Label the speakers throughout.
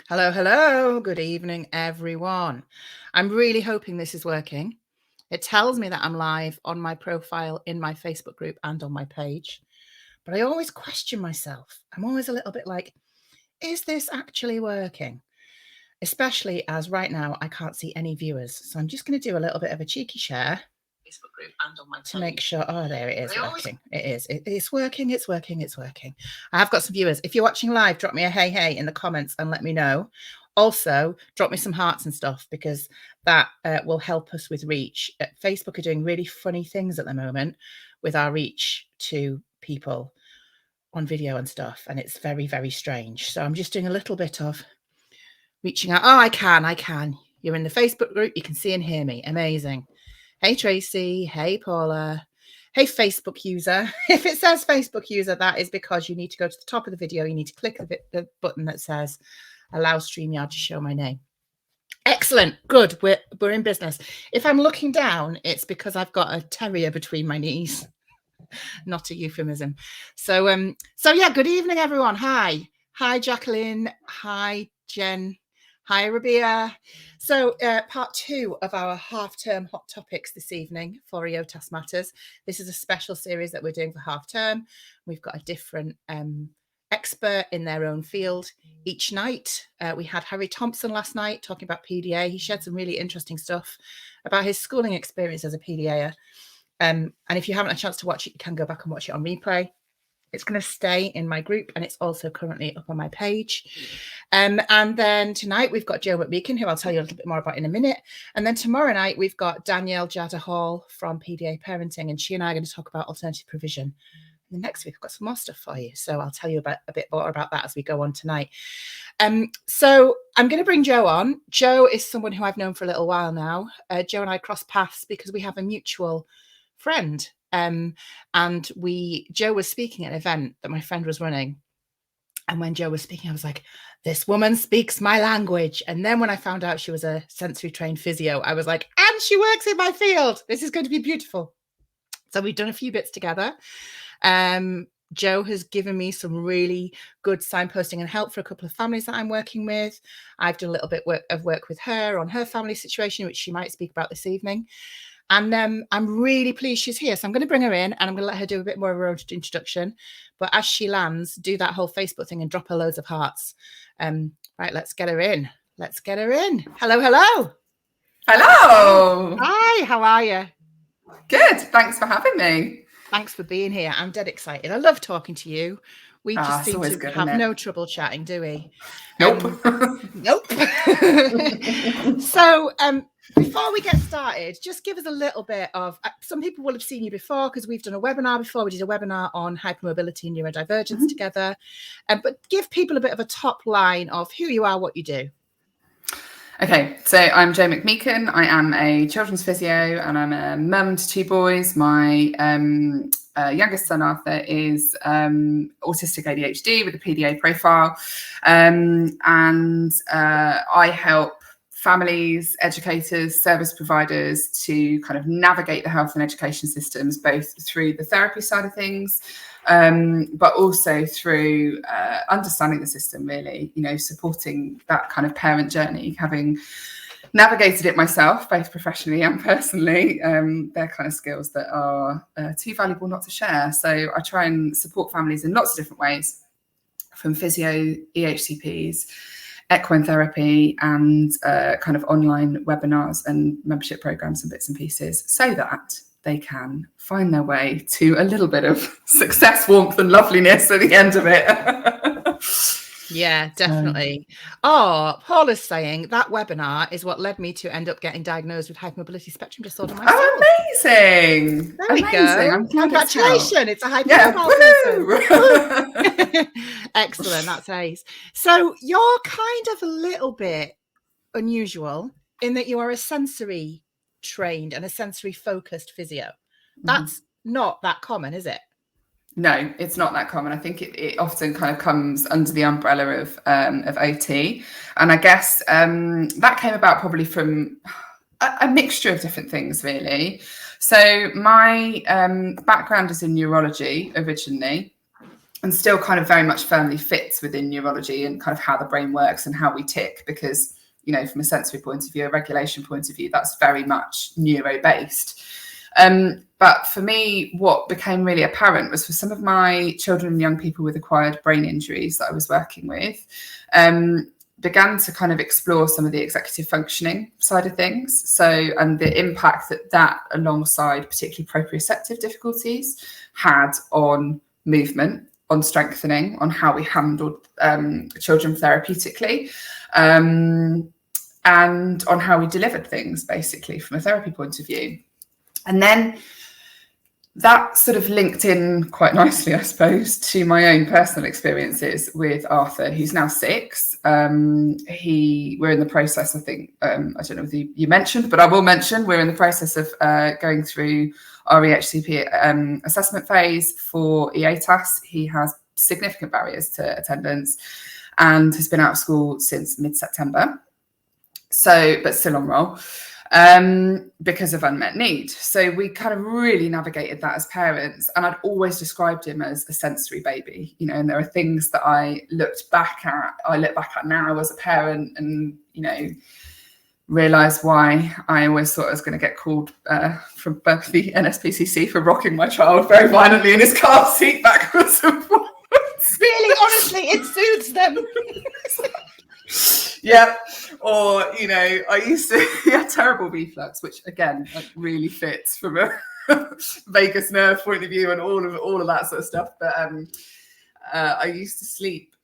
Speaker 1: Hello, hello. Good evening, everyone. I'm really hoping this is working. It tells me that I'm live on my profile, in my Facebook group, and on my page. But I always question myself. I'm always a little bit like, is this actually working? Especially as right now I can't see any viewers. So I'm just going to do a little bit of a cheeky share Facebook group and on my to make sure. Oh, there it is working. It is. It's working. It's working. It's working. I have got some viewers. If you're watching live, drop me a hey in the comments and let me know. Also, drop me some hearts and stuff because that will help us with reach. Facebook are doing really funny things at the moment with our reach to people on video and stuff, and it's very, very strange. So I'm just doing a little bit of reaching out. Oh, I can. You're in the Facebook group. You can see and hear me. Amazing. Hey, Tracy. Hey, Paula. Hey, Facebook user. If it says Facebook user, that is because you need to go to the top of the video. You need to click the button that says allow StreamYard to show my name. Excellent. Good. We're in business. If I'm looking down, it's because I've got a terrier between my knees. Not a euphemism. So yeah, good evening, everyone. Hi, Jacqueline. Hi, Jen. Hi, Rabia. So part 2 of our half-term hot topics this evening for EOTAS Matters. This is a special series that we're doing for half-term. We've got a different expert in their own field each night. We had Harry Thompson last night talking about PDA. He shared some really interesting stuff about his schooling experience as a PDA. And if you haven't had a chance to watch it, you can go back and watch it on replay. It's going to stay in my group, and it's also currently up on my page. And then tonight we've got Jo McMeechan, who I'll tell you a little bit more about in a minute. And then tomorrow night we've got Danielle Jada Hall from PDA Parenting, and she and I are going to talk about alternative provision. And next week I've got some more stuff for you, so I'll tell you a bit more about that as we go on tonight. So I'm going to bring Jo on. Jo is someone who I've known for a little while now. Jo and I crossed paths because we have a mutual friend. And Jo was speaking at an event that my friend was running. And when Jo was speaking, I was like, this woman speaks my language. And then when I found out she was a sensory trained physio, I was like, and she works in my field. This is going to be beautiful. So we've done a few bits together. Jo has given me some really good signposting and help for a couple of families that I'm working with. I've done a little bit of work with her on her family situation, which she might speak about this evening. And I'm really pleased she's here. So I'm going to bring her in and I'm going to let her do a bit more of her own introduction. But as she lands, do that whole Facebook thing and drop her loads of hearts. Right, let's get her in. Hello, hello.
Speaker 2: Hello.
Speaker 1: Hi, how are you?
Speaker 2: Good. Thanks for having me.
Speaker 1: Thanks for being here. I'm dead excited. I love talking to you. We just seem to have no trouble chatting, do we?
Speaker 2: Nope.
Speaker 1: Nope. So before we get started, just give us a little bit of, some people will have seen you before because we've done a webinar before. We did a webinar on hypermobility and neurodivergence together. But give people a bit of a top line of who you are, what you do.
Speaker 2: Okay, so I'm Jo McMeechan. I am a children's physio and I'm a mum to 2 boys. My youngest son, Arthur, is autistic ADHD with a PDA profile. And I help families, educators, service providers to kind of navigate the health and education systems, both through the therapy side of things, but also through understanding the system, really, supporting that kind of parent journey, having navigated it myself, both professionally and personally. They're kind of skills that are too valuable not to share. So I try and support families in lots of different ways, from physio, EHCPs, equine therapy, and kind of online webinars and membership programs and bits and pieces, so that they can find their way to a little bit of success, warmth and loveliness at the end of it.
Speaker 1: Yeah, definitely. Paula's saying that webinar is what led me to end up getting diagnosed with hypermobility spectrum disorder myself.
Speaker 2: Oh, amazing.
Speaker 1: There we go. Congratulations. It's a hypermobile person. Excellent. That's ace. So you're kind of a little bit unusual in that you are a sensory trained and a sensory focused physio. That's not that common, is it?
Speaker 2: No, it's not that common. I think it often kind of comes under the umbrella of OT. And I guess that came about probably from a mixture of different things, really. So my background is in neurology originally. and still kind of very much firmly fits within neurology and kind of how the brain works and how we tick, because, you know, from a sensory point of view, a regulation point of view, that's very much neuro-based. But for me, what became really apparent was for some of my children and young people with acquired brain injuries that I was working with, began to kind of explore some of the executive functioning side of things. So, and the impact that alongside particularly proprioceptive difficulties had on movement, on strengthening, on how we handled children therapeutically, and on how we delivered things, basically, from a therapy point of view. And then that sort of linked in quite nicely, I suppose, to my own personal experiences with Arthur, who's now 6. We're in the process, I think, I don't know if you mentioned, but I will mention, we're in the process of going through our EHCP assessment phase for EOTAS. He has significant barriers to attendance and has been out of school since mid-September, but still on roll. Because of unmet need. So we kind of really navigated that as parents, and I'd always described him as a sensory baby, you know, and there are things that I look back at now as a parent, and, you know, realise why I always thought I was going to get called from the NSPCC for rocking my child very violently in his car seat backwards and forwards.
Speaker 1: Really, honestly, it suits them.
Speaker 2: Yeah, or, you know, I used to terrible reflux, which again, like, really fits from a vagus nerve point of view and all of that sort of stuff. But I used to sleep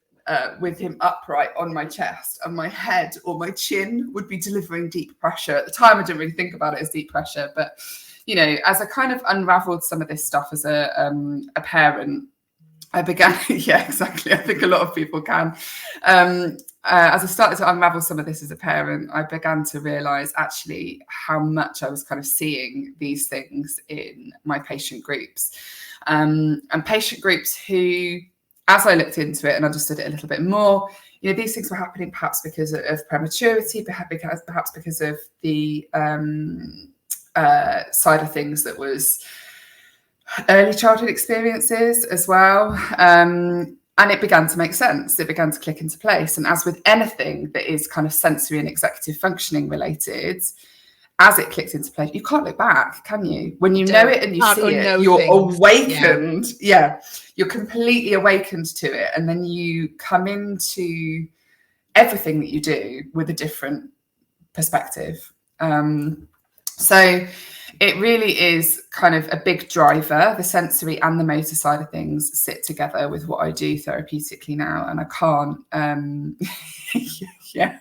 Speaker 2: with him upright on my chest, and my head or my chin would be delivering deep pressure. At the time, I didn't really think about it as deep pressure, but, you know, as I kind of unraveled some of this stuff as a parent, I began, yeah, exactly. I think a lot of people can. As I started to unravel some of this as a parent, I began to realise actually how much I was kind of seeing these things in my patient groups. And patient groups who, as I looked into it and understood it a little bit more, you know, these things were happening perhaps because of prematurity, perhaps because of the side of things that was early childhood experiences as well. And it began to make sense. It began to click into place. And as with anything that is kind of sensory and executive functioning related, as it clicked into place, you can't look back, can you? When you know it and you see it, you're awakened. Yeah, you're completely awakened to it. And then you come into everything that you do with a different perspective. So it really is kind of a big driver. The sensory and the motor side of things sit together with what I do therapeutically now. And I can't, yeah,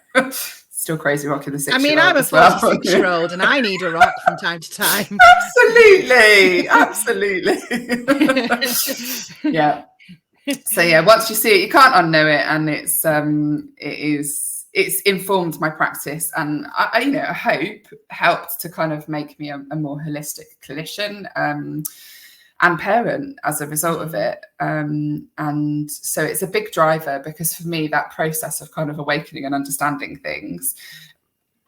Speaker 2: still crazy rocking the 6-year-old.
Speaker 1: I mean, I'm a 46-year-old and I need a rock from time to time.
Speaker 2: Absolutely. Yeah. So yeah, once you see it, you can't unknow it. And it's informed my practice, and I you know, I hope helped to kind of make me a more holistic clinician and parent as a result of it. And so it's a big driver, because for me, that process of kind of awakening and understanding things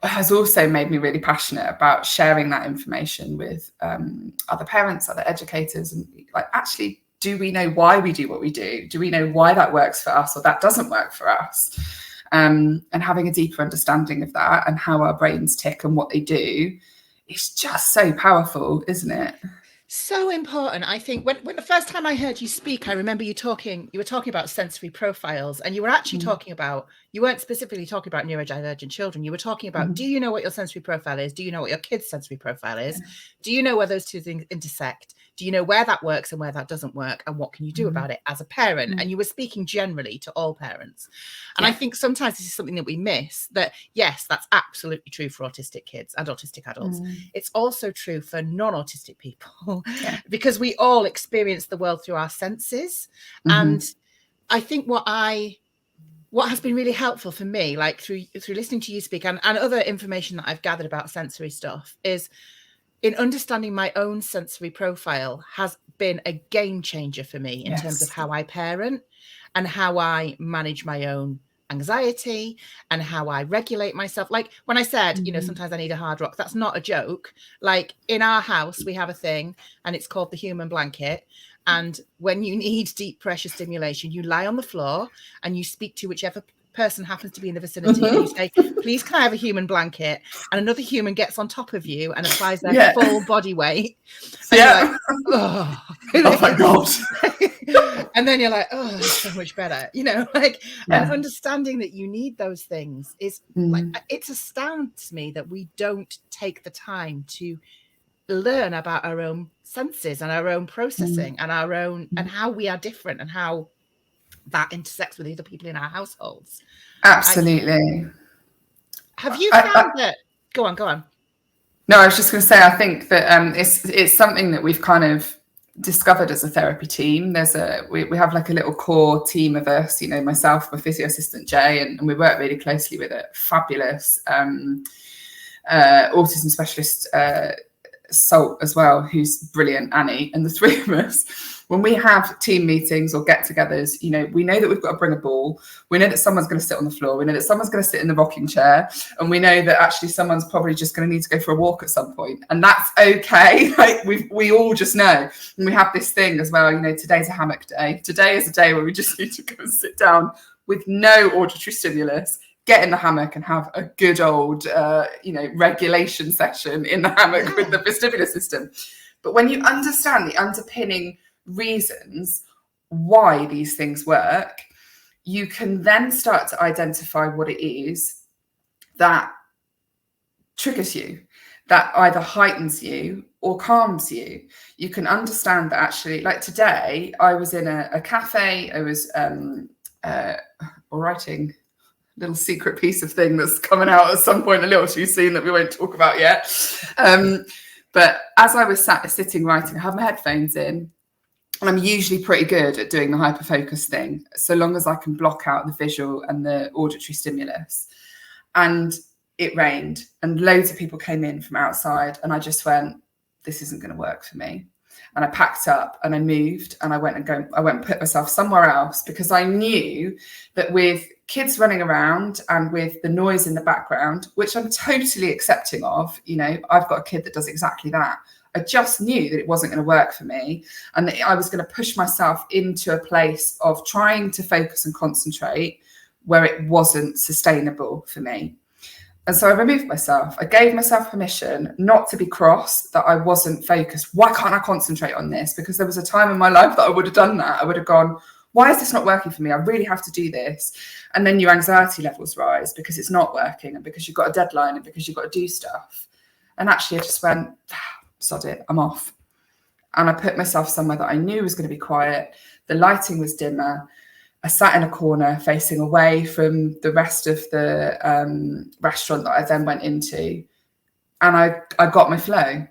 Speaker 2: has also made me really passionate about sharing that information with other parents, other educators, and like, actually, do we know why we do what we do? Do we know why that works for us or that doesn't work for us? And having a deeper understanding of that and how our brains tick and what they do is just so powerful, isn't it?
Speaker 1: So important. I think when the first time I heard you speak, I remember you were talking about sensory profiles, and you were actually talking about, you weren't specifically talking about neurodivergent children. You were talking about, do you know what your sensory profile is? Do you know what your kid's sensory profile is? Do you know where those two things intersect? Do you know where that works and where that doesn't work? And what can you do about it as a parent? And you were speaking generally to all parents. And I think sometimes this is something that we miss, that yes, that's absolutely true for autistic kids and autistic adults. It's also true for non-autistic people, because we all experience the world through our senses. And I think what has been really helpful for me, like through listening to you speak and other information that I've gathered about sensory stuff, is in understanding my own sensory profile has been a game changer for me in terms of how I parent and how I manage my own anxiety and how I regulate myself. Like when I said, you know, sometimes I need a hard rock, that's not a joke. Like in our house, we have a thing and it's called the human blanket. And when you need deep pressure stimulation, you lie on the floor and you speak to whichever person happens to be in the vicinity, and you say, please, can I have a human blanket? And another human gets on top of you and applies their full body weight. And you're like, oh,
Speaker 2: my God.
Speaker 1: And then you're like, oh, that's so much better, and understanding that you need those things is like, it astounds me that we don't take the time to learn about our own senses and our own processing and our own, and how we are different and how that intersects with other people in our households.
Speaker 2: Absolutely.
Speaker 1: Have you found that? Go on.
Speaker 2: No, I was just going to say, I think that it's something that we've kind of discovered as a therapy team. We have like a little core team of us, myself, my physio assistant Jay, and we work really closely with a fabulous autism specialist Salt as well, who's brilliant, Annie. And the three of us, when we have team meetings or get-togethers, we know that we've got to bring a ball. We know that someone's going to sit on the floor. We know that someone's going to sit in the rocking chair, and we know that actually someone's probably just going to need to go for a walk at some point, and that's okay. Like we all just know. And we have this thing as well. Today's a hammock day. Today is a day where we just need to go and sit down with no auditory stimulus, get in the hammock and have a good old, regulation session in the hammock with the vestibular system. But when you understand the underpinning reasons why these things work, you can then start to identify what it is that triggers you, that either heightens you or calms you. You can understand that actually, like today, I was in a cafe. I was writing little secret piece of thing that's coming out at some point a little too soon that we won't talk about yet. But as I was sitting writing, I have my headphones in, and I'm usually pretty good at doing the hyperfocus thing, so long as I can block out the visual and the auditory stimulus. And it rained, and loads of people came in from outside, and I just went, this isn't going to work for me. And I packed up and I moved, and I went and put myself somewhere else, because I knew that with kids running around and with the noise in the background, which I'm totally accepting of, I've got a kid that does exactly that. I just knew that it wasn't going to work for me, and that I was going to push myself into a place of trying to focus and concentrate where it wasn't sustainable for me. And so I removed myself. I gave myself permission not to be cross that I wasn't focused. Why can't I concentrate on this? Because there was a time in my life that I would have done that. I would have gone, why is this not working for me? I really have to do this. And then your anxiety levels rise because it's not working, and because you've got a deadline, and because you've got to do stuff. And actually I just went, sod it, I'm off. And I put myself somewhere that I knew was going to be quiet. The lighting was dimmer. I sat in a corner facing away from the rest of the restaurant that I then went into, and I got my flow.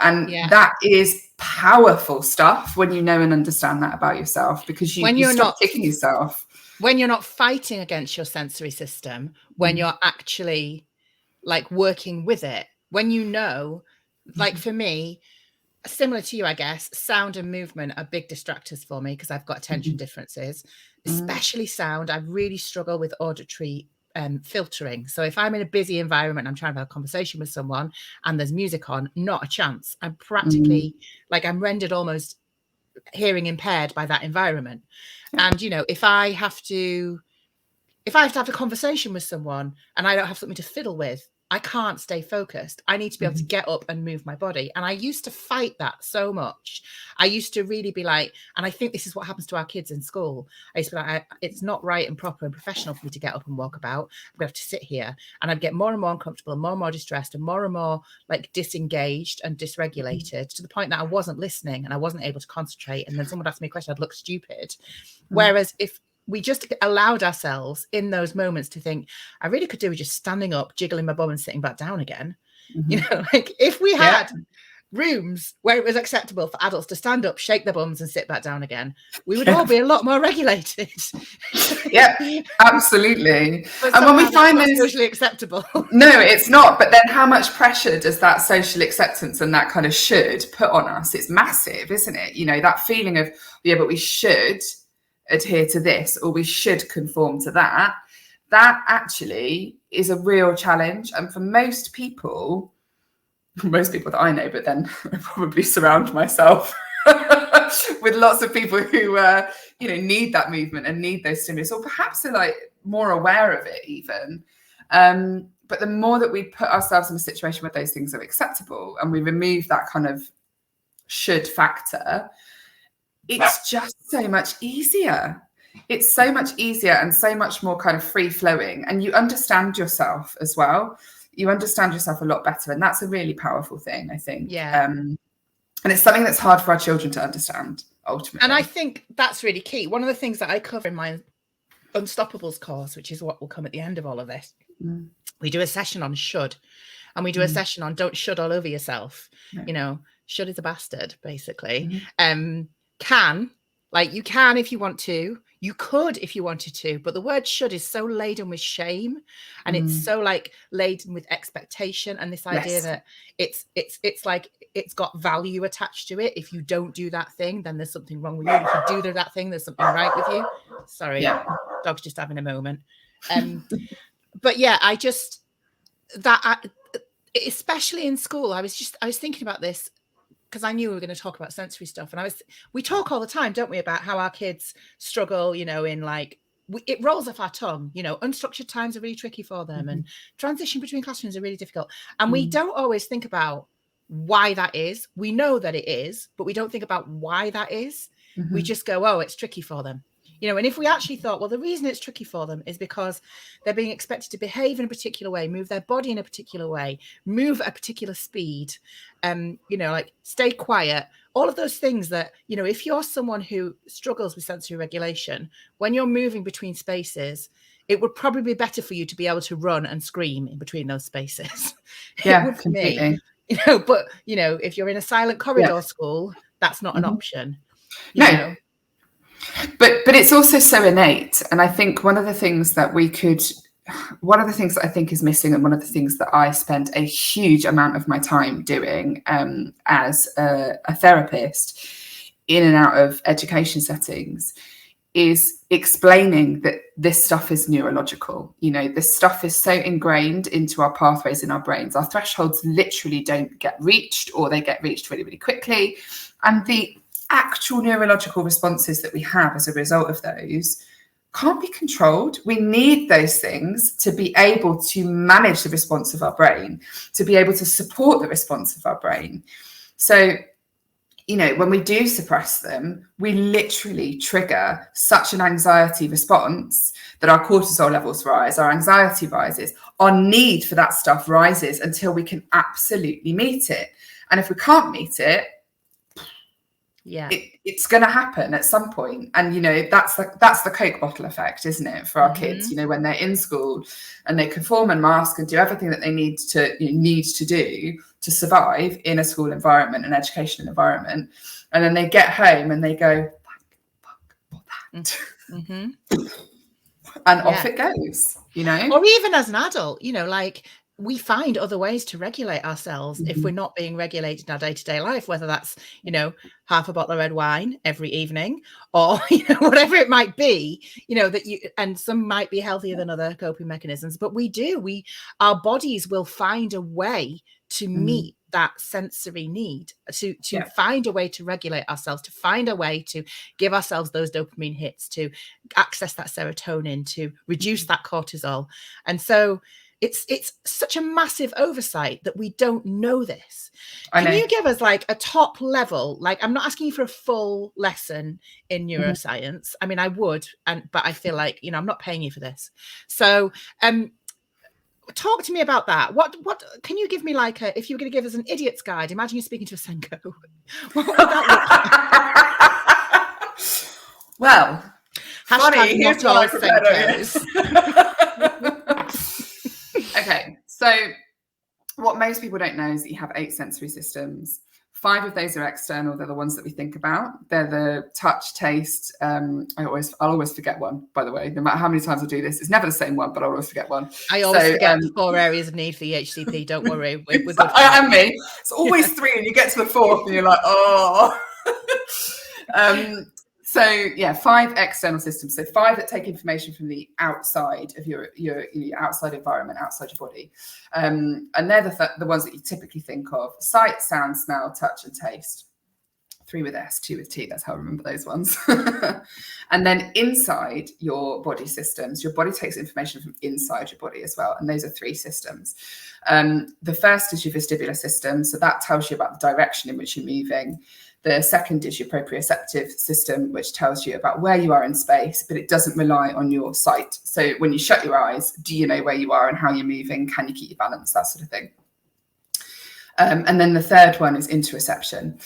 Speaker 2: And that is powerful stuff when you know and understand that about yourself, because you stop kicking yourself.
Speaker 1: When you're not fighting against your sensory system, when you're actually like working with it, when like for me, similar to you, I guess, sound and movement are big distractors for me because I've got attention differences, especially sound. I really struggle with auditory filtering. So if I'm in a busy environment, I'm trying to have a conversation with someone and there's music on, not a chance. I'm practically like I'm rendered almost hearing impaired by that environment. And, if I have to have a conversation with someone and I don't have something to fiddle with, I can't stay focused. I need to be able to get up and move my body. And I used to fight that so much. I used to really be like, and I think this is what happens to our kids in school. I used to be like, it's not right and proper and professional for me to get up and walk about. I'm going to have to sit here. And I'd get more and more uncomfortable and more distressed and more like disengaged and dysregulated to the point that I wasn't listening and I wasn't able to concentrate. And then someone would ask me a question, I'd look stupid. Whereas if we just allowed ourselves in those moments to think, I really could do with just standing up, jiggling my bum and sitting back down again. Like if we had rooms where it was acceptable for adults to stand up, shake their bums and sit back down again, we would all be a lot more regulated.
Speaker 2: Yeah, absolutely. And when we find this
Speaker 1: socially acceptable.
Speaker 2: No, it's not. But then how much pressure does that social acceptance and that kind of should put on us? It's massive, isn't it? That feeling of, but we should adhere to this, or we should conform to that. That actually is a real challenge. And for most people that I know, but then I probably surround myself with lots of people who need that movement and need those stimulus, or perhaps they're like more aware of it even. But the more that we put ourselves in a situation where those things are acceptable and we remove that kind of should factor, it's just so much easier. It's so much easier and so much more kind of free flowing, and you understand yourself as well. You understand yourself a lot better, and that's a really powerful thing, I think.
Speaker 1: Yeah.
Speaker 2: And it's something that's hard for our children to understand ultimately.
Speaker 1: And I think that's really key. One of the things that I cover in my Unstoppables course, which is what will come at the end of all of this, we do a session on should, and we do a session on don't should all over yourself. No. Should is a bastard, basically. Can, like, you can if you want to, you could if you wanted to, but the word should is so laden with shame, and it's so like laden with expectation, and this idea that it's like it's got value attached to it. If you don't do that thing, then there's something wrong with you. If you do that thing, there's something right with you. Sorry, dog's just having a moment. But yeah, especially in school, I was thinking about this, because I knew we were going to talk about sensory stuff. And we talk all the time, don't we, about how our kids struggle, in like, it rolls off our tongue, unstructured times are really tricky for them, and transition between classrooms are really difficult. And we don't always think about why that is. We know that it is, but we don't think about why that is. We just go, oh, it's tricky for them. And if we actually thought, well, the reason it's tricky for them is because they're being expected to behave in a particular way, move their body in a particular way, move at a particular speed, like stay quiet, all of those things that, if you're someone who struggles with sensory regulation, when you're moving between spaces, it would probably be better for you to be able to run and scream in between those spaces.
Speaker 2: Yeah,
Speaker 1: it would for
Speaker 2: completely.
Speaker 1: me, but, if you're in a silent corridor school, that's not an option.
Speaker 2: No.
Speaker 1: Know?
Speaker 2: But it's also so innate. And I think one of the things that I think is missing, and one of the things that I spend a huge amount of my time doing as a therapist in and out of education settings, is explaining that this stuff is neurological. This stuff is so ingrained into our pathways in our brains. Our thresholds literally don't get reached, or they get reached really, really quickly. And the actual neurological responses that we have as a result of those can't be controlled. We need those things to be able to manage the response of our brain, to be able to support the response of our brain. So, when we do suppress them, we literally trigger such an anxiety response that our cortisol levels rise, our anxiety rises, our need for that stuff rises until we can absolutely meet it. And if we can't meet it, it's going to happen at some point. And that's the Coke bottle effect, isn't it, for our kids? When they're in school and they conform and mask and do everything that they need to do to survive in a school environment, an educational environment, and then they get home and they go, fuck that, and off it goes.
Speaker 1: Or even as an adult, like, we find other ways to regulate ourselves if we're not being regulated in our day-to-day life, whether that's, half a bottle of red wine every evening, or, whatever it might be, and some might be healthier than other coping mechanisms, but our bodies will find a way to meet that sensory need, to find a way to regulate ourselves, to find a way to give ourselves those dopamine hits, to access that serotonin, to reduce that cortisol. And so it's such a massive oversight that we don't know this. Can you give us like a top level? Like, I'm not asking you for a full lesson in neuroscience. I mean, I would, but I feel like, I'm not paying you for this. So talk to me about that. What can you give me, like, if you were going to give us an idiot's guide? Imagine you're speaking to a Senko. What would that look like?
Speaker 2: Well,
Speaker 1: funny, here's what I prepared.
Speaker 2: Okay, so what most people don't know is that you have 8 sensory systems. 5 of those are external. They're the ones that we think about. They're the touch, taste. I'll always forget one, by the way. No matter how many times I do this, it's never the same one, but I'll always forget one.
Speaker 1: I always forget the 4 areas of need for the HCP. Don't worry. We're good.
Speaker 2: And me. It's always 3, and you get to the 4th, and you're like, oh. So 5 external systems. So 5 that take information from the outside of your outside environment, outside your body, and they're the ones that you typically think of: sight, sound, smell, touch, and taste. 3 with S, 2 with T. That's how I remember those ones. And then inside your body systems, your body takes information from inside your body as well. And those are 3 systems. The first is your vestibular system. So that tells you about the direction in which you're moving. The second is your proprioceptive system, which tells you about where you are in space, but it doesn't rely on your sight. So when you shut your eyes, do you know where you are and how you're moving? Can you keep your balance? That sort of thing. And then the third one is interoception,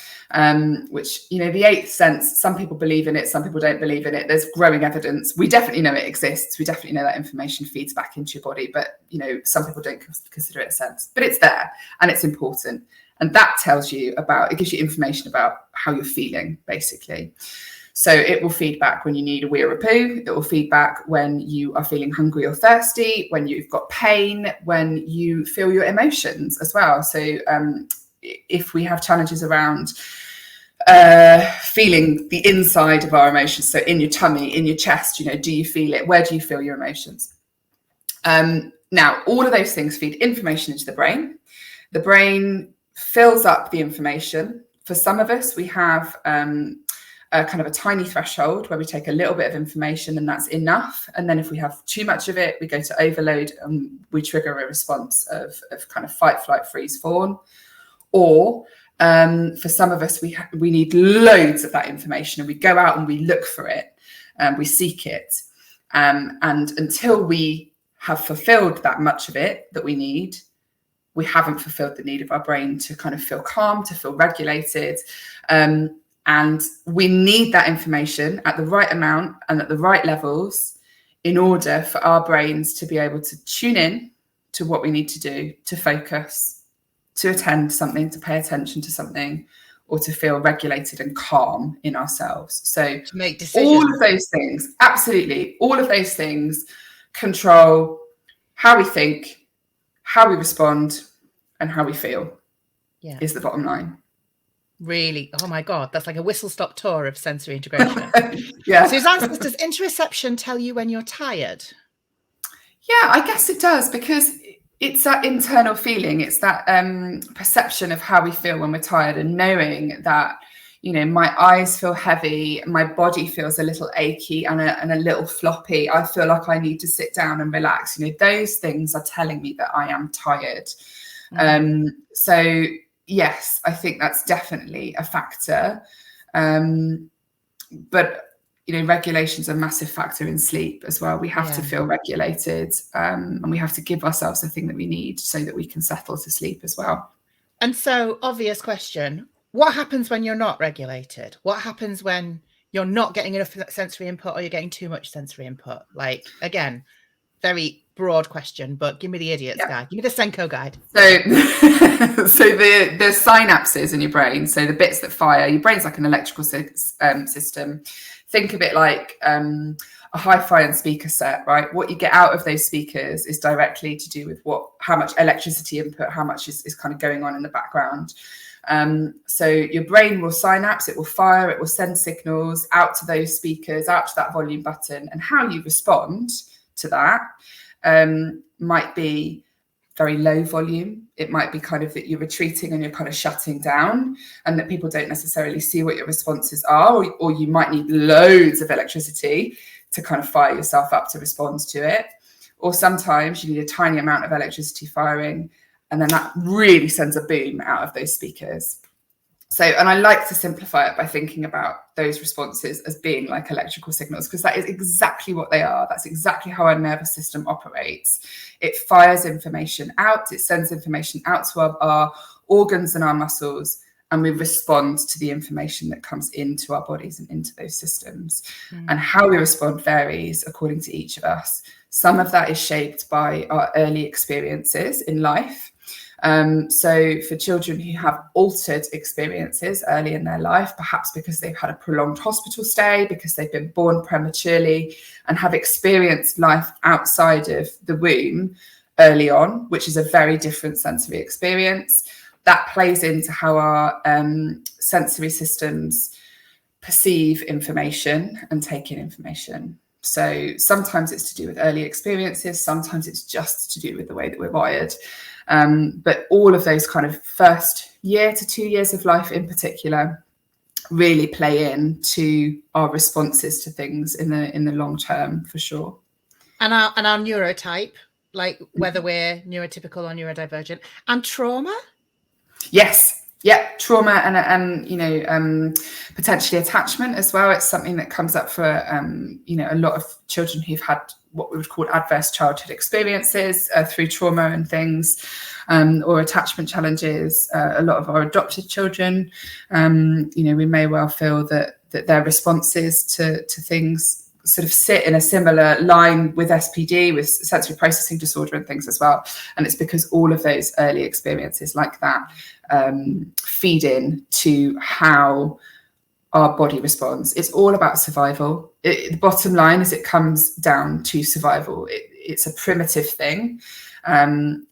Speaker 2: which, the 8th sense, some people believe in it, some people don't believe in it. There's growing evidence. We definitely know it exists. We definitely know that information feeds back into your body, but, some people don't consider it a sense, but it's there and it's important. And that tells you it gives you information about how you're feeling, basically. So it will feed back when you need a wee or a poo. It will feed back when you are feeling hungry or thirsty, when you've got pain, when you feel your emotions as well. So if we have challenges around feeling the inside of our emotions, so in your tummy, in your chest, do you feel it? Where do you feel your emotions? Now, all of those things feed information into the brain. The brain fills up the information. For some of us, we have a kind of a tiny threshold where we take a little bit of information and that's enough. And then if we have too much of it, we go to overload and we trigger a response of kind of fight, flight, freeze, fawn. Or for some of us, we need loads of that information and we go out and we look for it and we seek it. And until we have fulfilled that much of it that we need, we haven't fulfilled the need of our brain to kind of feel calm, to feel regulated. And we need that information at the right amount and at the right levels in order for our brains to be able to tune in to what we need to do, to focus, to attend something, to pay attention to something, or to feel regulated and calm in ourselves. So
Speaker 1: to make decisions.
Speaker 2: All of those things, absolutely, all of those things control how we think, how we respond, and how we feel is the bottom line.
Speaker 1: Really? Oh my God, that's like a whistle-stop tour of sensory integration.
Speaker 2: Yeah.
Speaker 1: Suzanne says, does interoception tell you when you're tired?
Speaker 2: Yeah, I guess it does, because it's that internal feeling. It's that perception of how we feel when we're tired, and knowing that, my eyes feel heavy, my body feels a little achy and a little floppy. I feel like I need to sit down and relax. Those things are telling me that I am tired. So yes, I think that's definitely a factor. But, regulation's a massive factor in sleep as well. We have to feel regulated, and we have to give ourselves the thing that we need so that we can settle to sleep as well.
Speaker 1: And so, obvious question, what happens when you're not regulated? What happens when you're not getting enough sensory input or you're getting too much sensory input? Like, again, very broad question, but give me the idiot's guide. Give me the Senko guide.
Speaker 2: So the synapses in your brain, so the bits that fire, your brain's like an electrical system. Think of it like a hi-fi and speaker set, right? What you get out of those speakers is directly to do with how much electricity input, how much is kind of going on in the background. So your brain will synapse, it will fire, it will send signals out to those speakers, out to that volume button, and how you respond to that might be very low volume. It might be kind of that you're retreating and you're kind of shutting down, and that people don't necessarily see what your responses are, or you might need loads of electricity to kind of fire yourself up to respond to it. Or sometimes you need a tiny amount of electricity firing, and then that really sends a boom out of those speakers. So, and I like to simplify it by thinking about those responses as being like electrical signals, because that is exactly what they are. That's exactly how our nervous system operates. It fires information out, it sends information out to our organs and our muscles, and we respond to the information that comes into our bodies and into those systems. And how we respond varies according to each of us. Some of that is shaped by our early experiences in life. So for children who have altered experiences early in their life, perhaps because they've had a prolonged hospital stay, because they've been born prematurely and have experienced life outside of the womb early on, which is a very different sensory experience, that plays into how our sensory systems perceive information and take in information. So sometimes it's to do with early experiences, sometimes it's just to do with the way that we're wired. But all of those kind of first year to 2 years of life in particular really play into our responses to things in the long term, for sure.
Speaker 1: And our neurotype, like whether we're neurotypical or neurodivergent, and trauma.
Speaker 2: Yes. Yeah, trauma and potentially attachment as well. It's something that comes up for a lot of children who've had what we would call adverse childhood experiences through trauma and things, or attachment challenges. A lot of our adopted children, we may well feel that their responses to things sort of sit in a similar line with SPD, with sensory processing disorder and things as well. And it's because all of those early experiences like that feed in to how our body responds. It's all about survival. The bottom line is it comes down to survival. It's a primitive thing,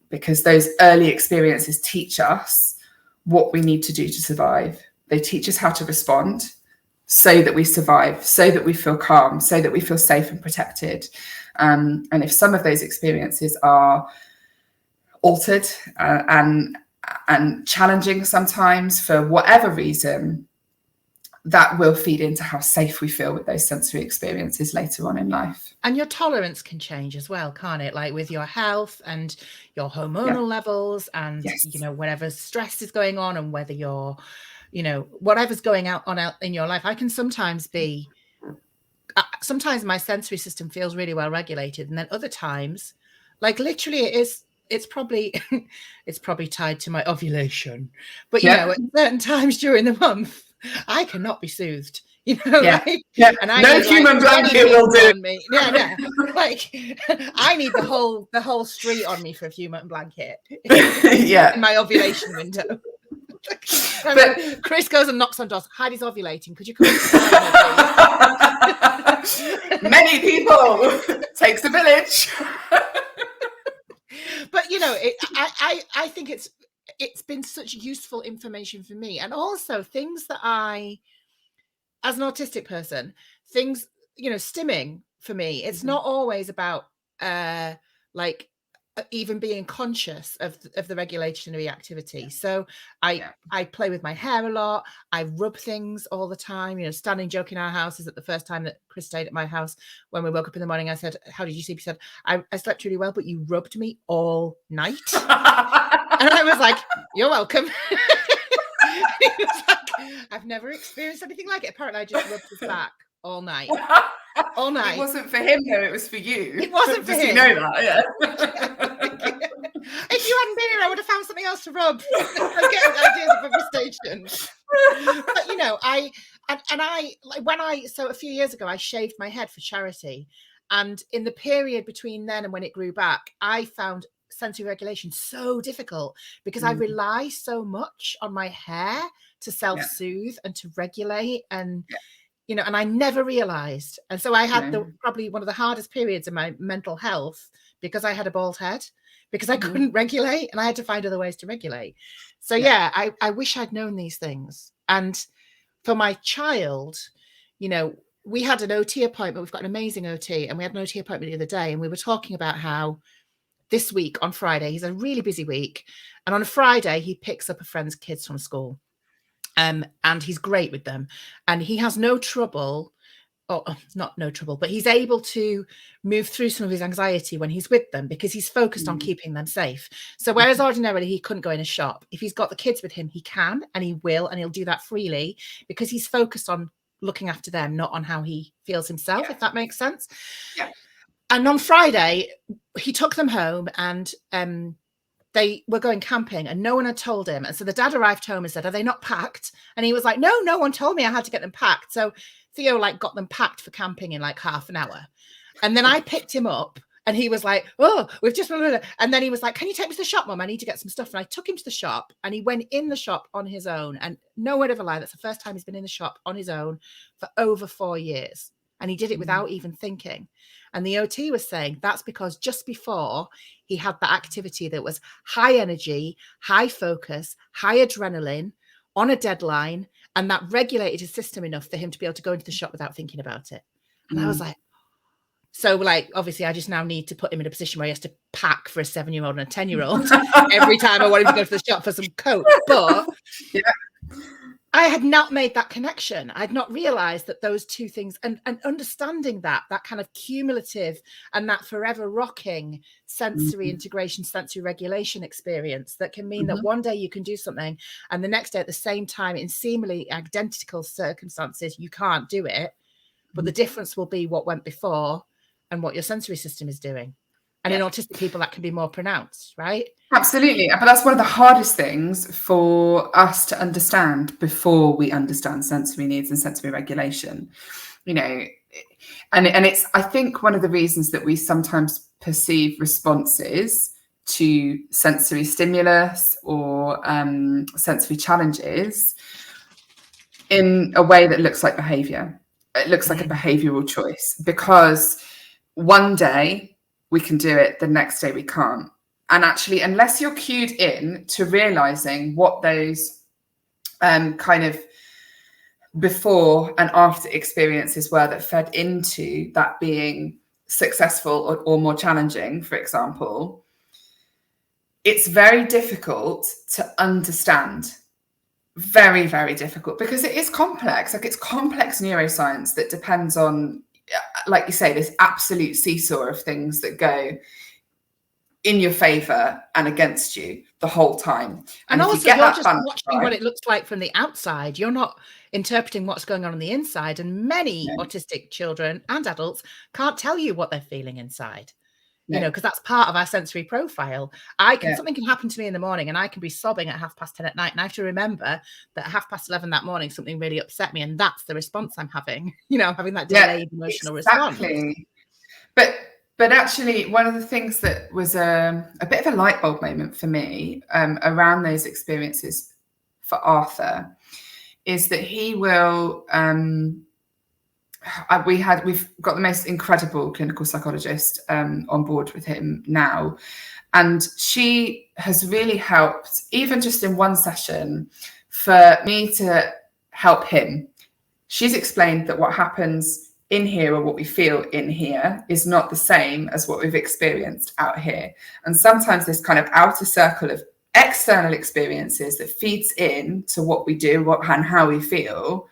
Speaker 2: because those early experiences teach us what we need to do to survive. They teach us how to respond so that we survive, so that we feel calm, so that we feel safe and protected. And if some of those experiences are altered and challenging sometimes for whatever reason, that will feed into how safe we feel with those sensory experiences later on in life.
Speaker 1: And your tolerance can change as well, can't it? Like with your health and your hormonal levels and, whatever stress is going on, and whether you're, whatever's going out in your life. I can sometimes sometimes my sensory system feels really well regulated. And then other times, like literally it's probably tied to my ovulation. But, at certain times during the month, I cannot be soothed, And
Speaker 2: no human blanket will do.
Speaker 1: Me. Yeah. Like I need the whole street on me for a human blanket. In my ovulation window. But Chris goes and knocks on doors. Heidi's ovulating. Could you come?
Speaker 2: Many people. Takes a village.
Speaker 1: But I think it's been such useful information for me, and also things that I, as an autistic person, things stimming for me. It's not always about even being conscious of the regulatory activity. So I play with my hair a lot. I rub things all the time. Standing joke in our house is that the first time that Chris stayed at my house, when we woke up in the morning, I said, "How did you sleep?" He said, I slept really well, but you rubbed me all night." And I was like, "You're welcome." He was like, "I've never experienced anything like it." Apparently I just rubbed his back all night. All night.
Speaker 2: It wasn't for him though, it was for you.
Speaker 1: It wasn't for him.
Speaker 2: You know that, yeah.
Speaker 1: If you hadn't been here, I would have found something else to rub. I'm getting ideas of every station. But so a few years ago, I shaved my head for charity. And in the period between then and when it grew back, I found sensory regulation so difficult because I rely so much on my hair to self-soothe and to regulate and and I never realized. And so I had probably one of the hardest periods in my mental health because I had a bald head, because I couldn't regulate and I had to find other ways to regulate. So I wish I'd known these things. And for my child, we had an OT appointment. We've got an amazing OT, and we had an OT appointment the other day, and we were talking about how this week on Friday, he's a really busy week. And on a Friday, he picks up a friend's kids from school. And he's great with them. And he has no trouble, or not no trouble, but he's able to move through some of his anxiety when he's with them because he's focused on keeping them safe. So whereas ordinarily he couldn't go in a shop, if he's got the kids with him, he can, and he will, and he'll do that freely because he's focused on looking after them, not on how he feels himself, if that makes sense. Yeah. And on Friday, he took them home, and they were going camping, and no one had told him. And so the dad arrived home and said, "Are they not packed?" And he was like, no one told me I had to get them packed. So Theo got them packed for camping in half an hour. And then I picked him up, and he was like, "Oh, we've just..." And then he was like, "Can you take me to the shop, Mum? I need to get some stuff." And I took him to the shop, and he went in the shop on his own. And no word of a lie, that's the first time he's been in the shop on his own for over 4 years. And he did it without even thinking. And the OT was saying that's because just before he had that activity that was high energy, high focus, high adrenaline, on a deadline, and that regulated his system enough for him to be able to go into the shop without thinking about it. And I was like, so obviously I just now need to put him in a position where he has to pack for a 7-year-old and a 10-year-old every time I want him to go to the shop for some coke. But I had not made that connection. I'd not realized that those two things, and understanding that kind of cumulative and that forever rocking sensory integration, sensory regulation experience that can mean that one day you can do something and the next day at the same time in seemingly identical circumstances, you can't do it. But the difference will be what went before and what your sensory system is doing. And in autistic people, that can be more pronounced, right?
Speaker 2: Absolutely. But that's one of the hardest things for us to understand before we understand sensory needs and sensory regulation, you know. And it's, I think, one of the reasons that we sometimes perceive responses to sensory stimulus or sensory challenges in a way that looks like behavior. It looks like a behavioral choice, because one day we can do it, the next day we can't. And actually, unless you're cued in to realizing what those kind of before and after experiences were that fed into that being successful or more challenging, for example, it's very difficult to understand. Very, very difficult, because it is complex. Like, it's complex neuroscience that depends on, like you say, this absolute seesaw of things that go in your favor and against you the whole time.
Speaker 1: And also, you're just watching what it looks like from the outside. You're not interpreting what's going on the inside. And many autistic children and adults can't tell you what they're feeling inside. You know, because that's part of our sensory profile. Something can happen to me in the morning and I can be sobbing at 10:30 at night. And I have to remember that at 11:30 that morning, something really upset me. And that's the response I'm having. You know, I'm having that delayed emotional response.
Speaker 2: But actually, one of the things that was a bit of a light bulb moment for me around those experiences for Arthur is that he will... we've got the most incredible clinical psychologist on board with him now, and she has really helped, even just in one session, for me to help him. She's explained that what happens in here, or what we feel in here, is not the same as what we've experienced out here. And sometimes this kind of outer circle of external experiences that feeds in to what we do, and how we feel,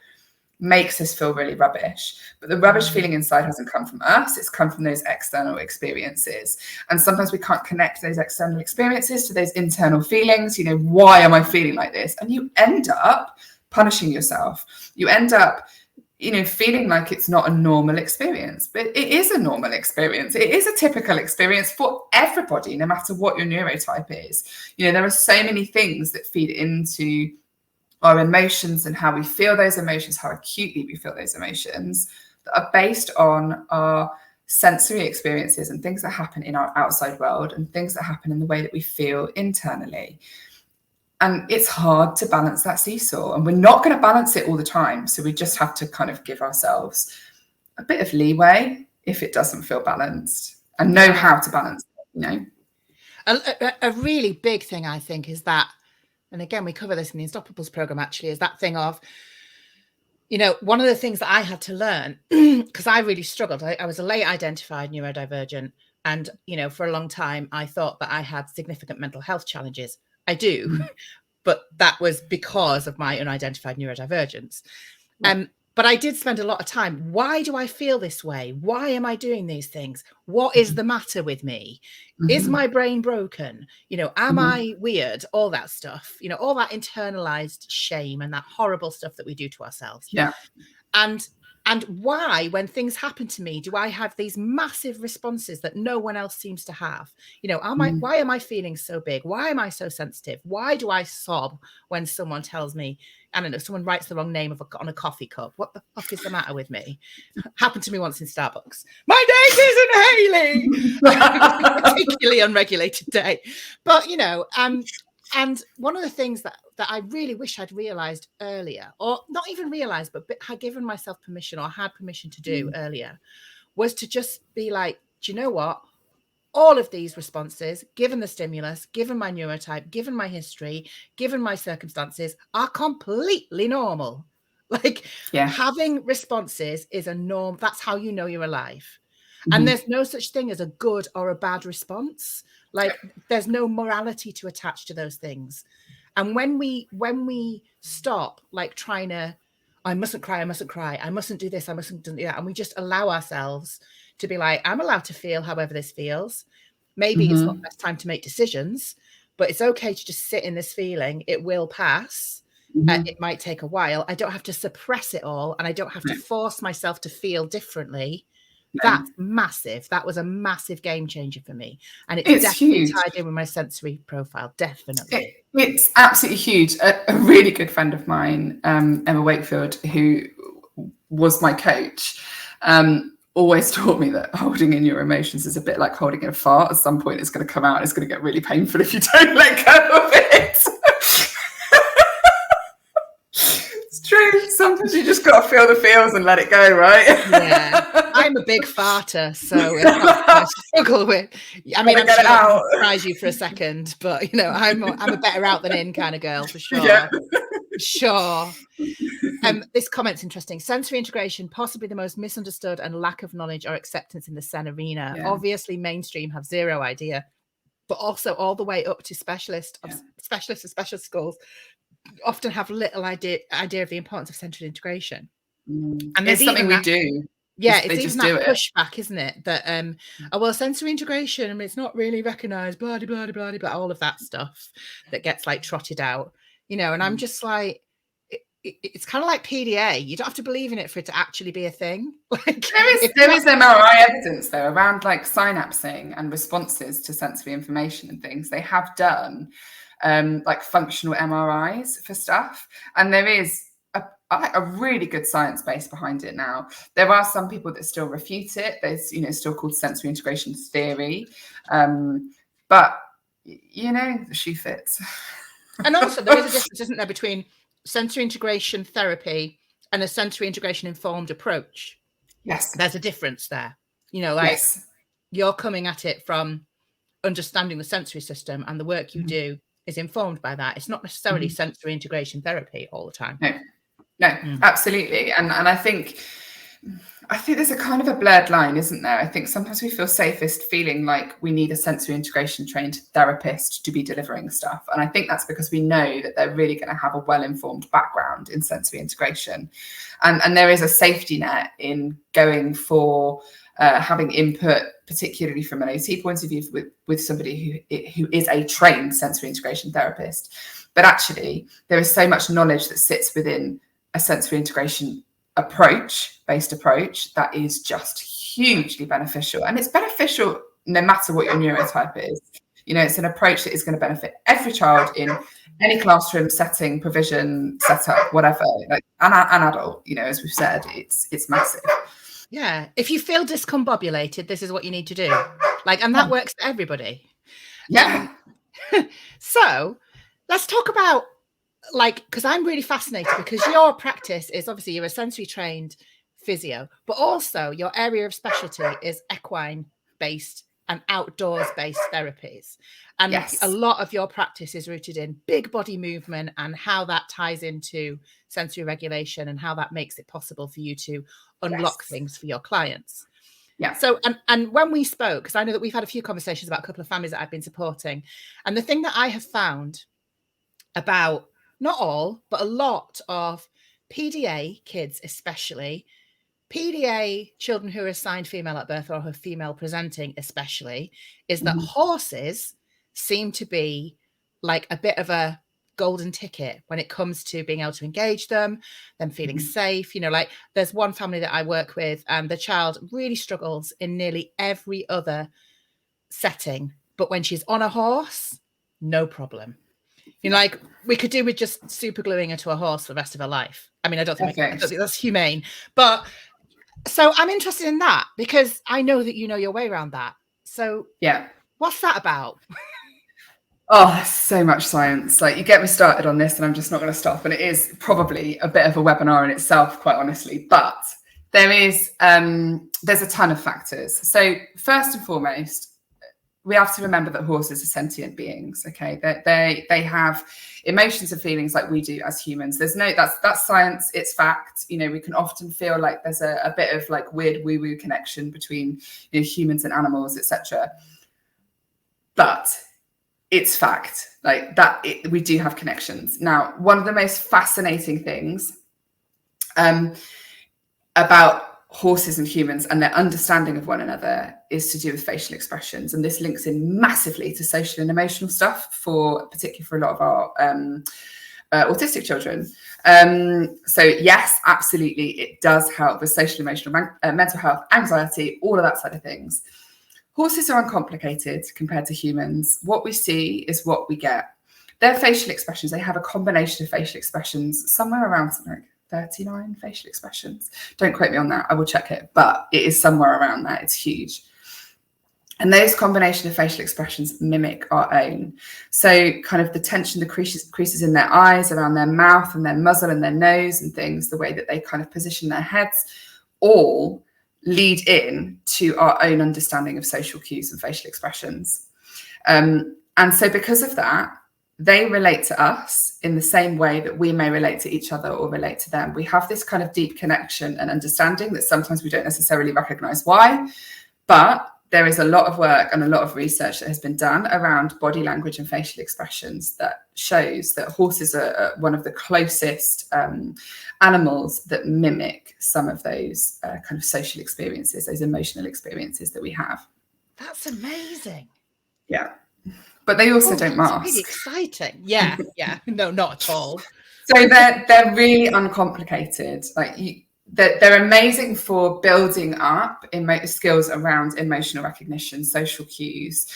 Speaker 2: makes us feel really rubbish. But the rubbish feeling inside hasn't come from us, it's come from those external experiences. And sometimes we can't connect those external experiences to those internal feelings. You know, why am I feeling like this? And you end up punishing yourself. You end up, you know, feeling like it's not a normal experience. But it is a normal experience. It is a typical experience for everybody, no matter what your neurotype is. You know, there are so many things that feed into our emotions and how we feel those emotions, how acutely we feel those emotions, that are based on our sensory experiences and things that happen in our outside world and things that happen in the way that we feel internally. And it's hard to balance that seesaw, and we're not going to balance it all the time. So we just have to kind of give ourselves a bit of leeway if it doesn't feel balanced, and know how to balance it, you know.
Speaker 1: A really big thing, I think, is that, and again, we cover this in the Unstoppables program, actually, is that thing of, you know, one of the things that I had to learn, because I really struggled. I was a late identified neurodivergent. And, you know, for a long time, I thought that I had significant mental health challenges. I do, but that was because of my unidentified neurodivergence. But I did spend a lot of time. Why do I feel this way? Why am I doing these things? What is the matter with me? Is my brain broken? You know, am I weird? All that stuff, you know, all that internalized shame and that horrible stuff that we do to ourselves.
Speaker 2: Yeah.
Speaker 1: And why, when things happen to me, do I have these massive responses that no one else seems to have? You know, why am I feeling so big? Why am I so sensitive? Why do I sob when someone tells me, I don't know, someone writes the wrong name on a coffee cup? What the fuck is the matter with me? Happened to me once in Starbucks. My name isn't Hayley. Particularly unregulated day. But, you know, and one of the things that I really wish I'd realized earlier, or not even realized, but had given myself permission, or had permission to do earlier, was to just be like, do you know what? All of these responses, given the stimulus, given my neurotype, given my history, given my circumstances, are completely normal. Like, having responses is a norm. That's how you know you're alive. And there's no such thing as a good or a bad response. Like, there's no morality to attach to those things. And when we stop like trying to, I mustn't cry, I mustn't do this, I mustn't do that, and we just allow ourselves to be like, I'm allowed to feel however this feels. Maybe it's not the best time to make decisions, but it's okay to just sit in this feeling. It will pass. It might take a while. I don't have to suppress it all, and I don't have to force myself to feel differently. That's massive. That was a massive game changer for me. And it's definitely huge. Tied in with my sensory profile, definitely.
Speaker 2: It's absolutely huge. A really good friend of mine, Emma Wakefield, who was my coach, always taught me that holding in your emotions is a bit like holding in a fart. At some point it's going to come out and it's going to get really painful if you don't let go of it. It's true. Sometimes you just got to feel the feels and let it go, right?
Speaker 1: Yeah. I'm a big farter, so I struggle with. I mean, I'm sure I can surprise you for a second, but you know, I'm a better out than in kind of girl for sure. Yeah. Sure. This comment's interesting. Sensory integration, possibly the most misunderstood and lack of knowledge or acceptance in the SEN arena. Yeah. Obviously, mainstream have zero idea, but also all the way up to specialists of specialist schools often have little idea of the importance of sensory integration. And
Speaker 2: it's something we do.
Speaker 1: Yeah, it's even that pushback, isn't it? That oh well, sensory integration, I mean, it's not really recognised, blah blah blah blah, but all of that stuff that gets like trotted out, you know. And I'm just like, it's kind of like PDA. You don't have to believe in it for it to actually be a thing. Like
Speaker 2: there is MRI evidence though around like synapsing and responses to sensory information and things. They have done like functional MRIs for stuff, and there is a really good science base behind it now. There are some people that still refute it. There's, you know, still called sensory integration theory. But, you know, the shoe fits.
Speaker 1: And also there is a difference, isn't there, between sensory integration therapy and a sensory integration informed approach?
Speaker 2: Yes.
Speaker 1: There's a difference there. You know, like you're coming at it from understanding the sensory system, and the work you do is informed by that. It's not necessarily sensory integration therapy all the time.
Speaker 2: No, absolutely. And I think there's a kind of a blurred line, isn't there? I think sometimes we feel safest feeling like we need a sensory integration trained therapist to be delivering stuff. And I think that's because we know that they're really going to have a well-informed background in sensory integration. And there is a safety net in going for having input, particularly from an OT point of view, with somebody who is a trained sensory integration therapist. But actually, there is so much knowledge that sits within a sensory integration based approach that is just hugely beneficial. And it's beneficial no matter what your neurotype is. You know, it's an approach that is going to benefit every child in any classroom setting, provision, setup, whatever, like an adult, you know, as we've said, it's massive.
Speaker 1: Yeah. If you feel discombobulated, this is what you need to do. Like, and that works for everybody.
Speaker 2: Yeah.
Speaker 1: So let's talk about, like, because I'm really fascinated, because your practice is obviously you're a sensory trained physio, but also your area of specialty is equine based and outdoors based therapies. And a lot of your practice is rooted in big body movement and how that ties into sensory regulation and how that makes it possible for you to unlock things for your clients.
Speaker 2: Yeah.
Speaker 1: So, and when we spoke, because I know that we've had a few conversations about a couple of families that I've been supporting, and the thing that I have found about not all, but a lot of PDA kids, especially PDA children who are assigned female at birth or who are female presenting, especially, is that horses seem to be like a bit of a golden ticket when it comes to being able to engage them feeling safe. You know, like there's one family that I work with, and the child really struggles in nearly every other setting, but when she's on a horse, no problem. You know, like we could do with just super gluing her to a horse for the rest of her life. I mean, I don't think that's humane, but so I'm interested in that because I know that you know your way around that. So
Speaker 2: yeah,
Speaker 1: what's that about?
Speaker 2: Oh, there's so much science. Like, you get me started on this and I'm just not going to stop. And it is probably a bit of a webinar in itself, quite honestly. But there is, there's a ton of factors. So first and foremost, we have to remember that horses are sentient beings. Okay, they have emotions and feelings like we do as humans. There's no, that's science. It's fact. You know, we can often feel like there's a bit of like weird woo-woo connection between, you know, humans and animals, etc. But it's fact, like that. We do have connections. Now, one of the most fascinating things about horses and humans and their understanding of one another is to do with facial expressions, and this links in massively to social and emotional stuff, particularly for a lot of our autistic children. So yes, absolutely, it does help with social, emotional, mental health, anxiety, all of that side of things. Horses are uncomplicated compared to humans. What we see is what we get. Their facial expressions, they have a combination of facial expressions, somewhere around something like 39 facial expressions. Don't quote me on that, I will check it, but it is somewhere around that. It's huge. And those combination of facial expressions mimic our own. So kind of the tension, the creases in their eyes, around their mouth and their muzzle and their nose and things, the way that they kind of position their heads, all lead in to our own understanding of social cues and facial expressions. And so because of that, they relate to us in the same way that we may relate to each other or relate to them. We have this kind of deep connection and understanding that sometimes we don't necessarily recognize why, but there is a lot of work and a lot of research that has been done around body language and facial expressions that shows that horses are one of the closest animals that mimic some of those kind of social experiences, those emotional experiences that we have.
Speaker 1: That's amazing.
Speaker 2: Yeah. But they also don't mask.
Speaker 1: It's really exciting. Yeah. No, not at all.
Speaker 2: So they're really uncomplicated. Like they're amazing for building up skills around emotional recognition, social cues,